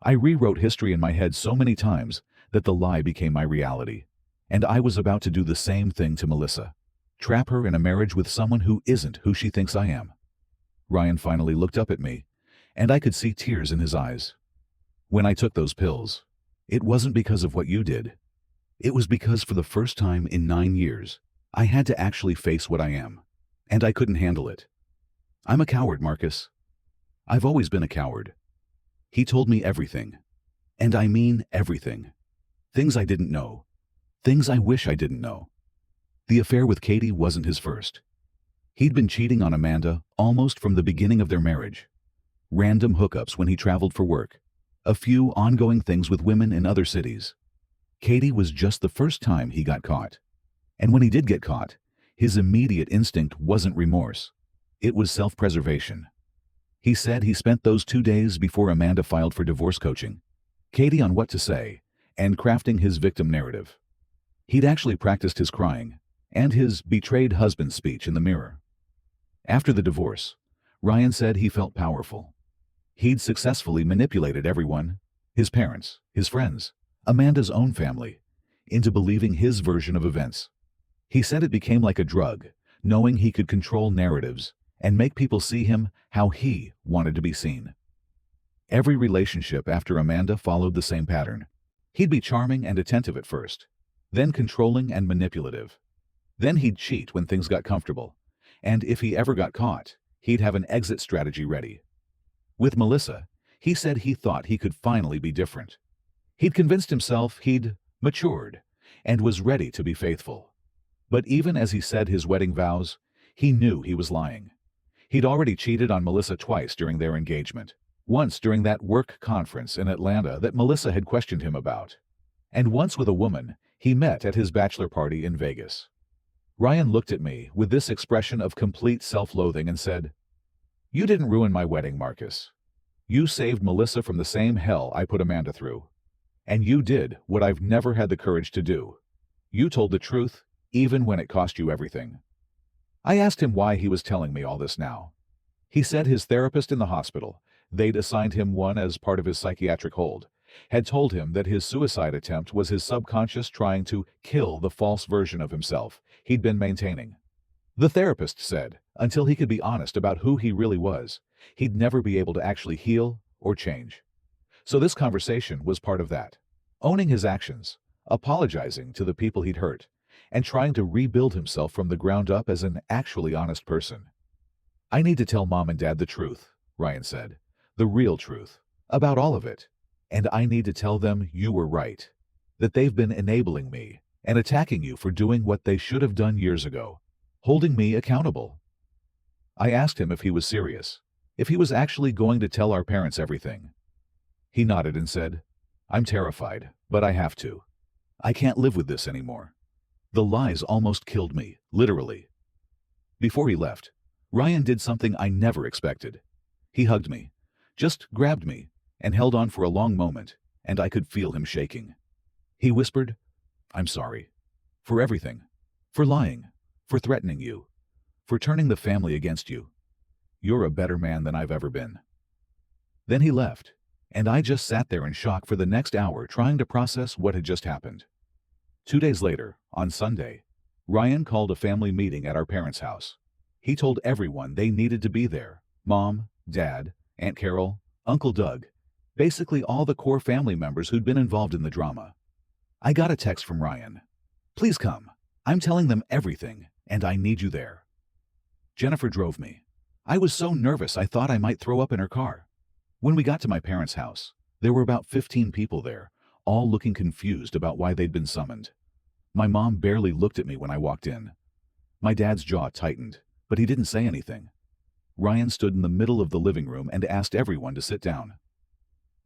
I rewrote history in my head so many times that the lie became my reality, and I was about to do the same thing to Melissa, trap her in a marriage with someone who isn't who she thinks I am." Ryan finally looked up at me, and I could see tears in his eyes. "When I took those pills, it wasn't because of what you did. It was because for the first time in 9 years, I had to actually face what I am, and I couldn't handle it. I'm a coward, Marcus. I've always been a coward." He told me everything, and I mean everything. Things I didn't know, things I wish I didn't know. The affair with Katie wasn't his first. He'd been cheating on Amanda almost from the beginning of their marriage. Random hookups when he traveled for work, a few ongoing things with women in other cities. Katie was just the first time he got caught. And when he did get caught, his immediate instinct wasn't remorse. It was self-preservation. He said he spent those 2 days before Amanda filed for divorce coaching Katie on what to say and crafting his victim narrative. He'd actually practiced his crying and his betrayed husband speech in the mirror. After the divorce, Ryan said he felt powerful. He'd successfully manipulated everyone, his parents, his friends, Amanda's own family, into believing his version of events. He said it became like a drug, knowing he could control narratives and make people see him how he wanted to be seen. Every relationship after Amanda followed the same pattern. He'd be charming and attentive at first, then controlling and manipulative. Then he'd cheat when things got comfortable, and if he ever got caught, he'd have an exit strategy ready. With Melissa, he said he thought he could finally be different. He'd convinced himself he'd matured and was ready to be faithful. But even as he said his wedding vows, he knew he was lying. He'd already cheated on Melissa twice during their engagement, once during that work conference in Atlanta that Melissa had questioned him about, and once with a woman he met at his bachelor party in Vegas. Ryan looked at me with this expression of complete self-loathing and said, "You didn't ruin my wedding, Marcus. You saved Melissa from the same hell I put Amanda through. And you did what I've never had the courage to do. You told the truth, even when it cost you everything." I asked him why he was telling me all this now. He said his therapist in the hospital, they'd assigned him one as part of his psychiatric hold, had told him that his suicide attempt was his subconscious trying to kill the false version of himself he'd been maintaining. The therapist said, until he could be honest about who he really was, he'd never be able to actually heal or change. So this conversation was part of that, owning his actions, apologizing to the people he'd hurt, and trying to rebuild himself from the ground up as an actually honest person. "I need to tell Mom and Dad the truth," Ryan said, "the real truth, about all of it. And I need to tell them you were right, that they've been enabling me and attacking you for doing what they should have done years ago, holding me accountable." I asked him if he was serious, if he was actually going to tell our parents everything. He nodded and said, "I'm terrified, but I have to. I can't live with this anymore. The lies almost killed me, literally." Before he left, Ryan did something I never expected. He hugged me, just grabbed me, and held on for a long moment, and I could feel him shaking. He whispered, "I'm sorry. For everything. For lying. For threatening you. for turning the family against you. You're a better man than I've ever been." Then he left, and I just sat there in shock for the next hour trying to process what had just happened. 2 days later, on Sunday, Ryan called a family meeting at our parents' house. He told everyone they needed to be there: Mom, Dad, Aunt Carol, Uncle Doug, basically all the core family members who'd been involved in the drama. I got a text from Ryan. "Please come. I'm telling them everything, and I need you there." Jennifer drove me. I was so nervous I thought I might throw up in her car. When we got to my parents' house, there were about 15 people there, all looking confused about why they'd been summoned. My mom barely looked at me when I walked in. My dad's jaw tightened, but he didn't say anything. Ryan stood in the middle of the living room and asked everyone to sit down.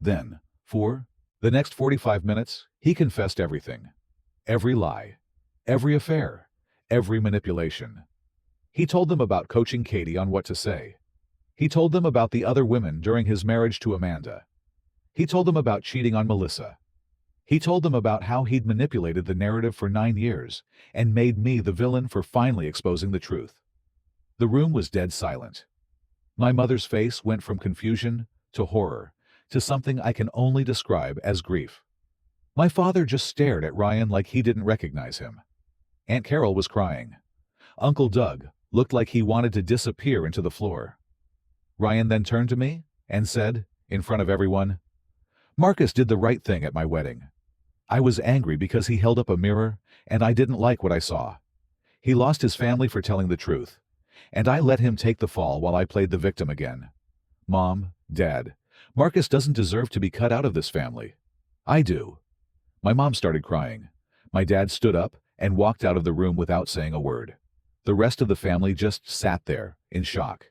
Then, for the next 45 minutes, he confessed everything. Every lie, every affair, every manipulation. He told them about coaching Katie on what to say. He told them about the other women during his marriage to Amanda. He told them about cheating on Melissa. He told them about how he'd manipulated the narrative for 9 years and made me the villain for finally exposing the truth. The room was dead silent. My mother's face went from confusion to horror to something I can only describe as grief. My father just stared at Ryan like he didn't recognize him. Aunt Carol was crying. Uncle Doug looked like he wanted to disappear into the floor. Ryan then turned to me and said, in front of everyone, "Marcus did the right thing at my wedding. I was angry because he held up a mirror and I didn't like what I saw. He lost his family for telling the truth, and I let him take the fall while I played the victim again. Mom, Dad, Marcus doesn't deserve to be cut out of this family. I do." My mom started crying. My dad stood up and walked out of the room without saying a word. The rest of the family just sat there, in shock.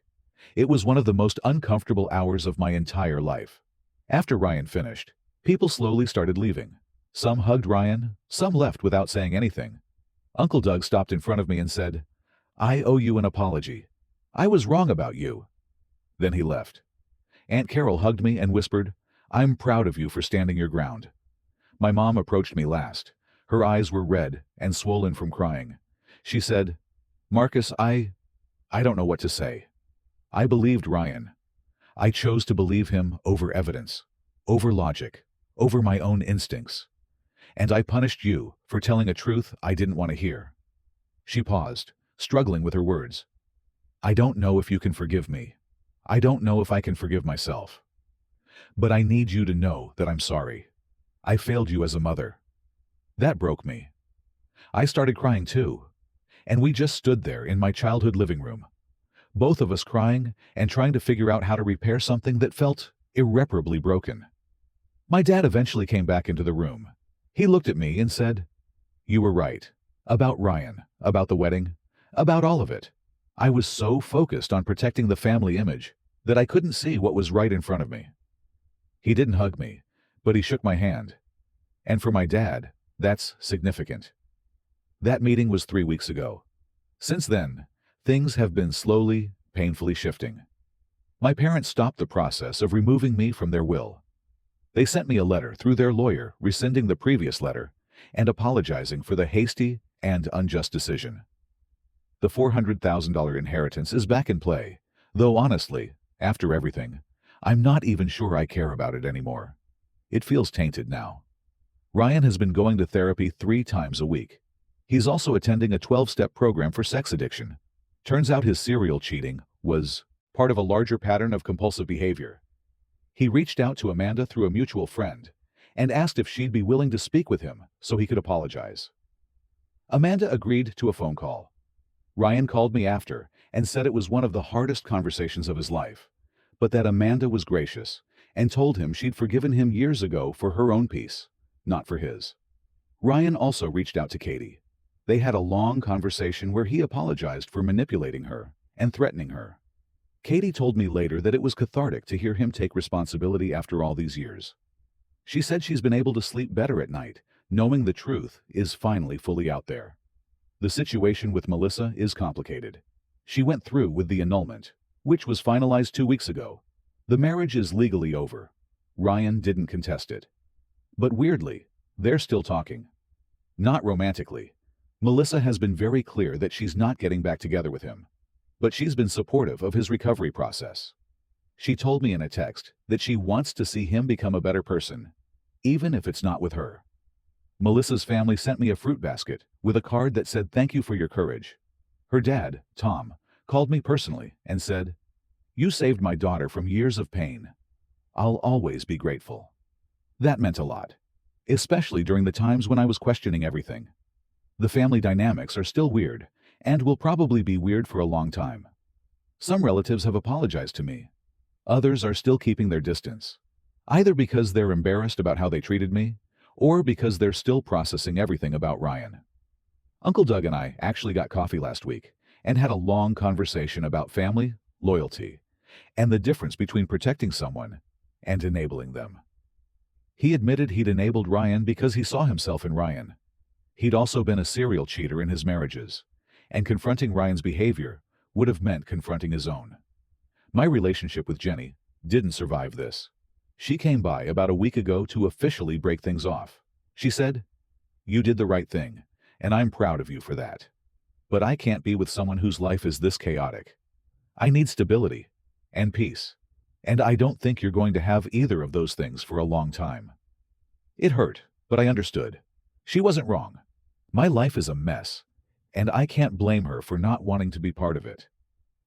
It was one of the most uncomfortable hours of my entire life. After Ryan finished, people slowly started leaving. Some hugged Ryan, some left without saying anything. Uncle Doug stopped in front of me and said, "I owe you an apology. I was wrong about you." Then he left. Aunt Carol hugged me and whispered, "I'm proud of you for standing your ground." My mom approached me last. Her eyes were red and swollen from crying. She said, "Marcus, I don't know what to say. I believed Ryan. I chose to believe him over evidence, over logic, over my own instincts. And I punished you for telling a truth I didn't want to hear." She paused, struggling with her words. "I don't know if you can forgive me. I don't know if I can forgive myself. But I need you to know that I'm sorry. I failed you as a mother." That broke me. I started crying too. And we just stood there in my childhood living room, both of us crying and trying to figure out how to repair something that felt irreparably broken. My dad eventually came back into the room. He looked at me and said, "You were right. About Ryan, about the wedding, about all of it. I was so focused on protecting the family image that I couldn't see what was right in front of me." He didn't hug me, but he shook my hand. And for my dad, that's significant. That meeting was 3 weeks ago. Since then, things have been slowly, painfully shifting. My parents stopped the process of removing me from their will. They sent me a letter through their lawyer rescinding the previous letter and apologizing for the hasty and unjust decision. The $400,000 inheritance is back in play, though honestly, after everything, I'm not even sure I care about it anymore. It feels tainted now. Ryan has been going to therapy 3 times a week. He's also attending a 12-step program for sex addiction. Turns out his serial cheating was part of a larger pattern of compulsive behavior. He reached out to Amanda through a mutual friend and asked if she'd be willing to speak with him so he could apologize. Amanda agreed to a phone call. Ryan called me after and said it was one of the hardest conversations of his life, but that Amanda was gracious and told him she'd forgiven him years ago for her own peace, not for his. Ryan also reached out to Katie. They had a long conversation where he apologized for manipulating her and threatening her. Katie told me later that it was cathartic to hear him take responsibility after all these years. She said she's been able to sleep better at night, knowing the truth is finally fully out there. The situation with Melissa is complicated. She went through with the annulment, which was finalized 2 weeks ago. The marriage is legally over. Ryan didn't contest it. But weirdly, they're still talking. Not romantically. Melissa has been very clear that she's not getting back together with him. but she's been supportive of his recovery process. She told me in a text that she wants to see him become a better person, even if it's not with her. Melissa's family sent me a fruit basket with a card that said, "Thank you for your courage." Her dad, Tom, called me personally and said, "You saved my daughter from years of pain. I'll always be grateful." That meant a lot, especially during the times when I was questioning everything. The family dynamics are still weird and will probably be weird for a long time. Some relatives have apologized to me. Others are still keeping their distance, either because they're embarrassed about how they treated me or because they're still processing everything about Ryan. Uncle Doug and I actually got coffee last week and had a long conversation about family, loyalty, and the difference between protecting someone and enabling them. He admitted he'd enabled Ryan because he saw himself in Ryan. He'd also been a serial cheater in his marriages, and confronting Ryan's behavior would have meant confronting his own. My relationship with Jenny didn't survive this. She came by about a week ago to officially break things off. She said, "You did the right thing, and I'm proud of you for that. But I can't be with someone whose life is this chaotic. I need stability and peace, and I don't think you're going to have either of those things for a long time." It hurt, but I understood. She wasn't wrong. My life is a mess, and I can't blame her for not wanting to be part of it.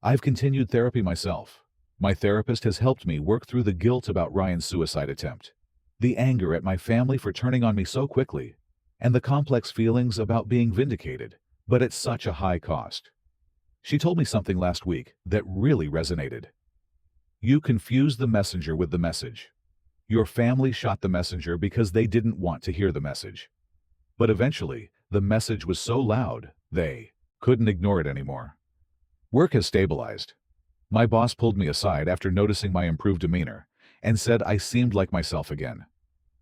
I've continued therapy myself. My therapist has helped me work through the guilt about Ryan's suicide attempt, the anger at my family for turning on me so quickly, and the complex feelings about being vindicated, but at such a high cost. She told me something last week that really resonated. "You confused the messenger with the message. Your family shot the messenger because they didn't want to hear the message. But eventually, the message was so loud, they couldn't ignore it anymore." Work has stabilized. My boss pulled me aside after noticing my improved demeanor and said I seemed like myself again.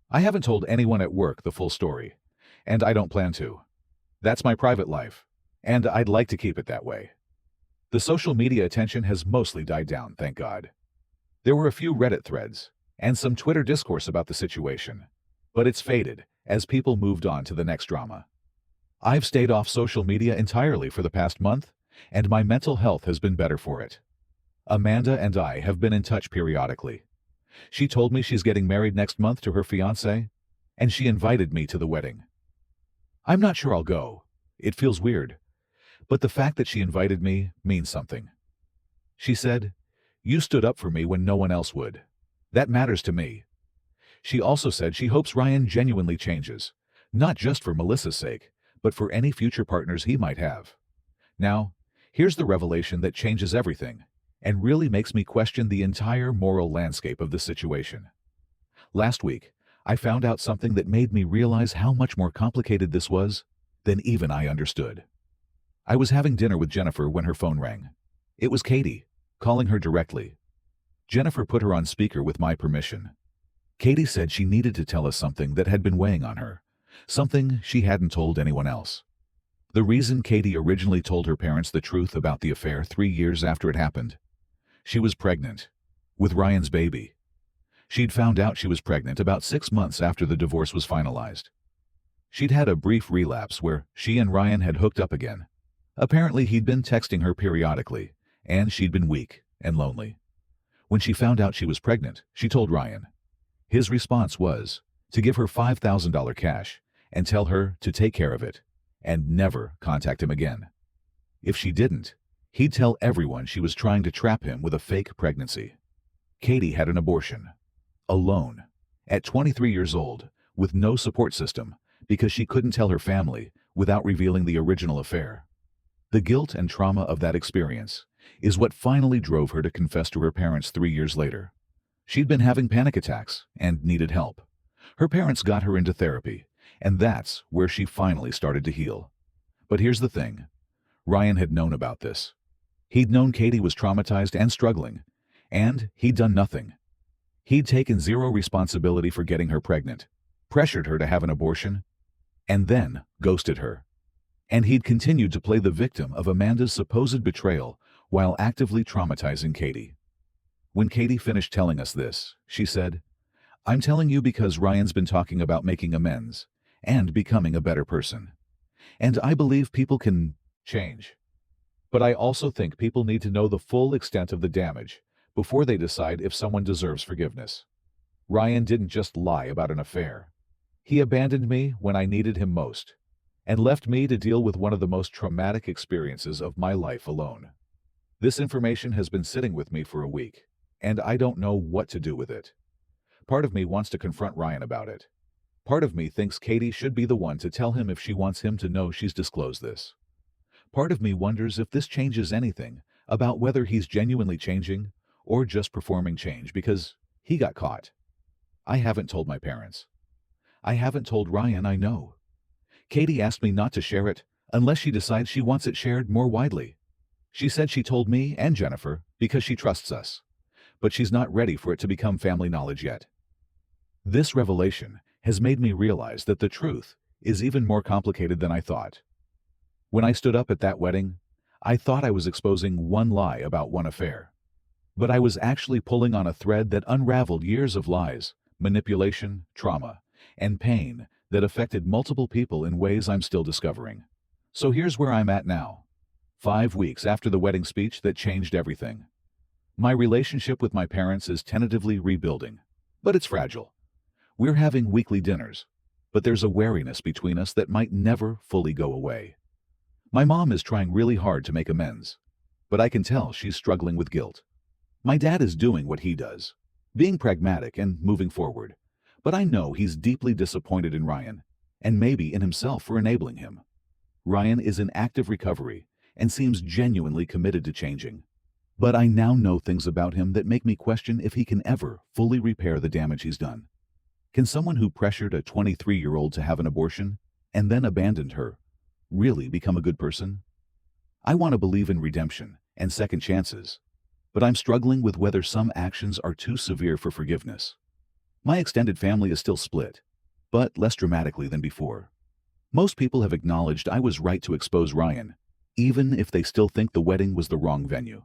I haven't told anyone at work the full story, and I don't plan to. That's my private life, and I'd like to keep it that way. The social media attention has mostly died down, thank God. There were a few Reddit threads and some Twitter discourse about the situation, but it's faded as people moved on to the next drama. I've stayed off social media entirely for the past month, and my mental health has been better for it. Amanda and I have been in touch periodically. She told me she's getting married next month to her fiancé, and she invited me to the wedding. I'm not sure I'll go. It feels weird. But the fact that she invited me means something. She said, "You stood up for me when no one else would. That matters to me." She also said she hopes Ryan genuinely changes, not just for Melissa's sake, but for any future partners he might have. Now, here's the revelation that changes everything and really makes me question the entire moral landscape of the situation. Last week, I found out something that made me realize how much more complicated this was than even I understood. I was having dinner with Jennifer when her phone rang. It was Katie, calling her directly. Jennifer put her on speaker with my permission. Katie said she needed to tell us something that had been weighing on her, something she hadn't told anyone else. The reason Katie originally told her parents the truth about the affair 3 years after it happened. She was pregnant, with Ryan's baby. She'd found out she was pregnant about 6 months after the divorce was finalized. She'd had a brief relapse where she and Ryan had hooked up again. Apparently he'd been texting her periodically, and she'd been weak and lonely. When she found out she was pregnant, she told Ryan. His response was to give her $5,000 cash and tell her to take care of it and never contact him again. If she didn't, he'd tell everyone she was trying to trap him with a fake pregnancy. Katie had an abortion, alone, at 23 years old, with no support system, because she couldn't tell her family without revealing the original affair. The guilt and trauma of that experience is what finally drove her to confess to her parents 3 years later. She'd been having panic attacks and needed help. Her parents got her into therapy, and that's where she finally started to heal. But here's the thing. Ryan had known about this. He'd known Katie was traumatized and struggling, and he'd done nothing. He'd taken zero responsibility for getting her pregnant, pressured her to have an abortion, and then ghosted her. And he'd continued to play the victim of Amanda's supposed betrayal while actively traumatizing Katie. When Katie finished telling us this, she said, "I'm telling you because Ryan's been talking about making amends and becoming a better person. And I believe people can change. But I also think people need to know the full extent of the damage before they decide if someone deserves forgiveness. Ryan didn't just lie about an affair. He abandoned me when I needed him most, and left me to deal with one of the most traumatic experiences of my life alone. This information has been sitting with me for a week, and I don't know what to do with it. Part of me wants to confront Ryan about it. Part of me thinks Katie should be the one to tell him if she wants him to know she's disclosed this. Part of me wonders if this changes anything about whether he's genuinely changing or just performing change because he got caught. I haven't told my parents. I haven't told Ryan I know. Katie asked me not to share it unless she decides she wants it shared more widely. She said she told me and Jennifer because she trusts us, but she's not ready for it to become family knowledge yet. This revelation has made me realize that the truth is even more complicated than I thought. When I stood up at that wedding, I thought I was exposing one lie about one affair. But I was actually pulling on a thread that unraveled years of lies, manipulation, trauma, and pain that affected multiple people in ways I'm still discovering. So here's where I'm at now. 5 weeks after the wedding speech that changed everything. My relationship with my parents is tentatively rebuilding, but it's fragile. We're having weekly dinners, but there's a wariness between us that might never fully go away. My mom is trying really hard to make amends, but I can tell she's struggling with guilt. My dad is doing what he does, being pragmatic and moving forward, but I know he's deeply disappointed in Ryan, and maybe in himself for enabling him. Ryan is in active recovery and seems genuinely committed to changing. But I now know things about him that make me question if he can ever fully repair the damage he's done. Can someone who pressured a 23-year-old to have an abortion and then abandoned her really become a good person? I want to believe in redemption and second chances, but I'm struggling with whether some actions are too severe for forgiveness. My extended family is still split, but less dramatically than before. Most people have acknowledged I was right to expose Ryan, even if they still think the wedding was the wrong venue.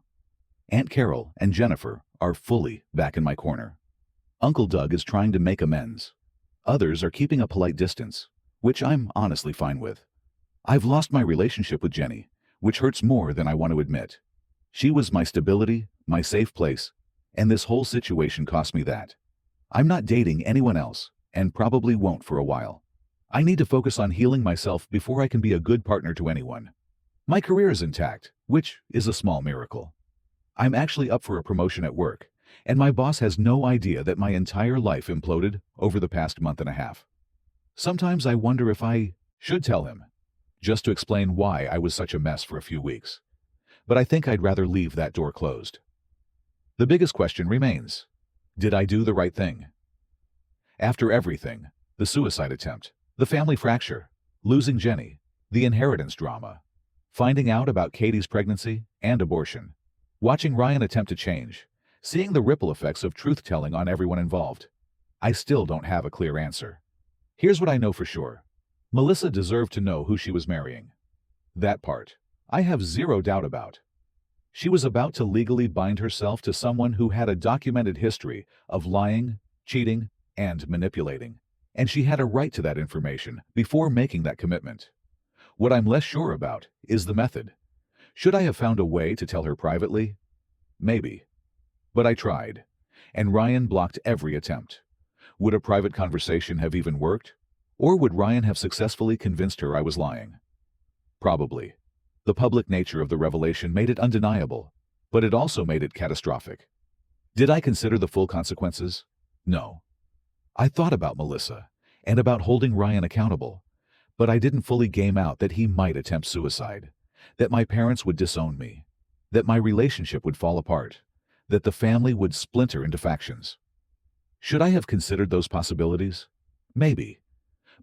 Aunt Carol and Jennifer are fully back in my corner. Uncle Doug is trying to make amends. Others are keeping a polite distance, which I'm honestly fine with. I've lost my relationship with Jenny, which hurts more than I want to admit. She was my stability, my safe place, and this whole situation cost me that. I'm not dating anyone else, and probably won't for a while. I need to focus on healing myself before I can be a good partner to anyone. My career is intact, which is a small miracle. I'm actually up for a promotion at work, and my boss has no idea that my entire life imploded over the past month and a half. Sometimes I wonder if I should tell him, just to explain why I was such a mess for a few weeks. But I think I'd rather leave that door closed. The biggest question remains, did I do the right thing? After everything, the suicide attempt, the family fracture, losing Jenny, the inheritance drama, finding out about Katie's pregnancy and abortion, watching Ryan attempt to change, seeing the ripple effects of truth-telling on everyone involved, I still don't have a clear answer. Here's what I know for sure. Melissa deserved to know who she was marrying. That part, I have zero doubt about. She was about to legally bind herself to someone who had a documented history of lying, cheating, and manipulating, and she had a right to that information before making that commitment. What I'm less sure about is the method. Should I have found a way to tell her privately? Maybe. But I tried, and Ryan blocked every attempt. Would a private conversation have even worked? Or would Ryan have successfully convinced her I was lying? Probably. The public nature of the revelation made it undeniable, but it also made it catastrophic. Did I consider the full consequences? No. I thought about Melissa and about holding Ryan accountable, but I didn't fully game out that he might attempt suicide, that my parents would disown me, that my relationship would fall apart, that the family would splinter into factions. Should I have considered those possibilities? Maybe.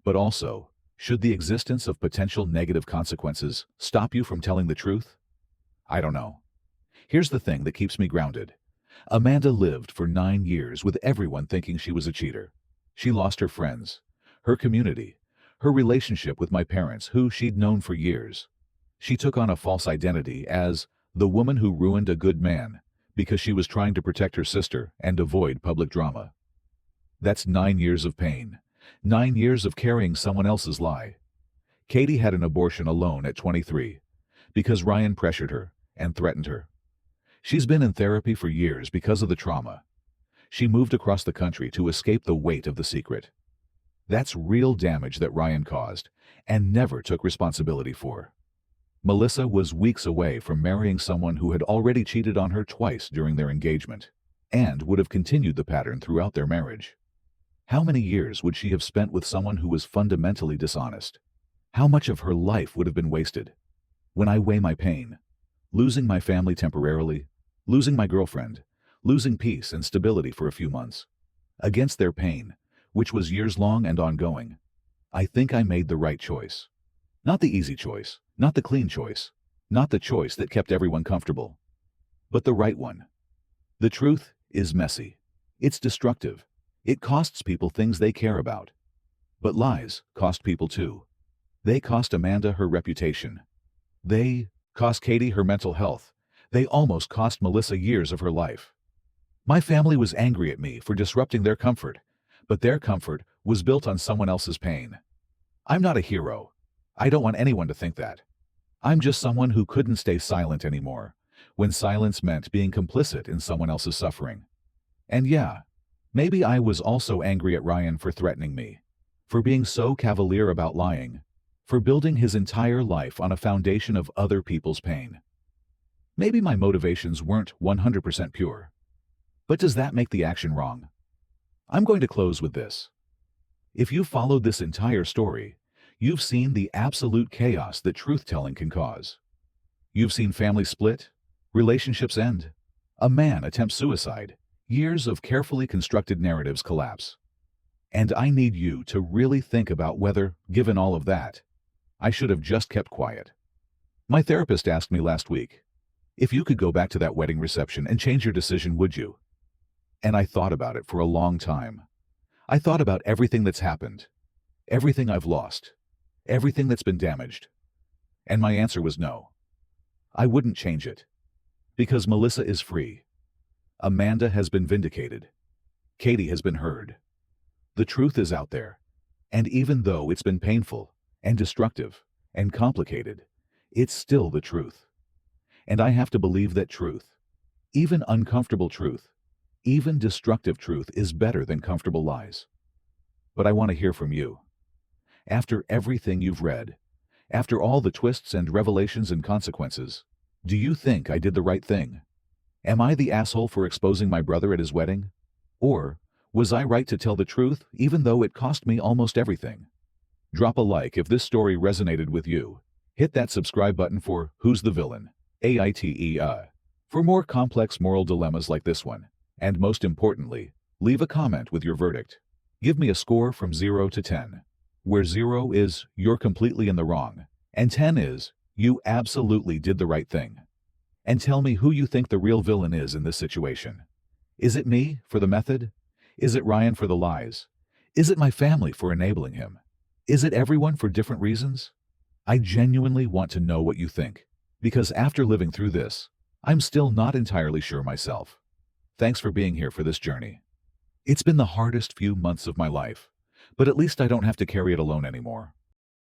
But also, should the existence of potential negative consequences stop you from telling the truth? I don't know. Here's the thing that keeps me grounded. Amanda lived for 9 years with everyone thinking she was a cheater. She lost her friends, her community, her relationship with my parents, who she'd known for years. She took on a false identity as the woman who ruined a good man because she was trying to protect her sister and avoid public drama. That's 9 years of pain, 9 years of carrying someone else's lie. Katie had an abortion alone at 23 because Ryan pressured her and threatened her. She's been in therapy for years because of the trauma. She moved across the country to escape the weight of the secret. That's real damage that Ryan caused and never took responsibility for. Melissa was weeks away from marrying someone who had already cheated on her twice during their engagement and would have continued the pattern throughout their marriage. How many years would she have spent with someone who was fundamentally dishonest? How much of her life would have been wasted? When I weigh my pain, losing my family temporarily, losing my girlfriend, losing peace and stability for a few months, against their pain, which was years long and ongoing, I think I made the right choice. Not the easy choice, not the clean choice, not the choice that kept everyone comfortable, but the right one. The truth is messy. It's destructive. It costs people things they care about. But lies cost people too. They cost Amanda her reputation. They cost Katie her mental health. They almost cost Melissa years of her life. My family was angry at me for disrupting their comfort, but their comfort was built on someone else's pain. I'm not a hero. I don't want anyone to think that. I'm just someone who couldn't stay silent anymore, when silence meant being complicit in someone else's suffering. And yeah, maybe I was also angry at Ryan for threatening me, for being so cavalier about lying, for building his entire life on a foundation of other people's pain. Maybe my motivations weren't 100% pure. But does that make the action wrong? I'm going to close with this. If you followed this entire story, you've seen the absolute chaos that truth-telling can cause. You've seen families split, relationships end, a man attempt suicide, years of carefully constructed narratives collapse. And I need you to really think about whether, given all of that, I should have just kept quiet. My therapist asked me last week, if you could go back to that wedding reception and change your decision, would you? And I thought about it for a long time. I thought about everything that's happened, everything I've lost, everything that's been damaged. And my answer was no. I wouldn't change it. Because Melissa is free. Amanda has been vindicated. Katie has been heard. The truth is out there. And even though it's been painful and destructive and complicated, it's still the truth. And I have to believe that truth, even uncomfortable truth, even destructive truth, is better than comfortable lies. But I want to hear from you. After everything you've read, after all the twists and revelations and consequences, do you think I did the right thing? Am I the asshole for exposing my brother at his wedding? Or was I right to tell the truth even though it cost me almost everything? Drop a like if this story resonated with you. Hit that subscribe button for Who's the Villain? AITA. For more complex moral dilemmas like this one. And most importantly, leave a comment with your verdict. Give me a score from 0 to 10, where 0 is you're completely in the wrong, and 10 is you absolutely did the right thing. And tell me who you think the real villain is in this situation. Is it me for the method? Is it Ryan for the lies? Is it my family for enabling him? Is it everyone for different reasons? I genuinely want to know what you think, because after living through this, I'm still not entirely sure myself. Thanks for being here for this journey. It's been the hardest few months of my life, but at least I don't have to carry it alone anymore.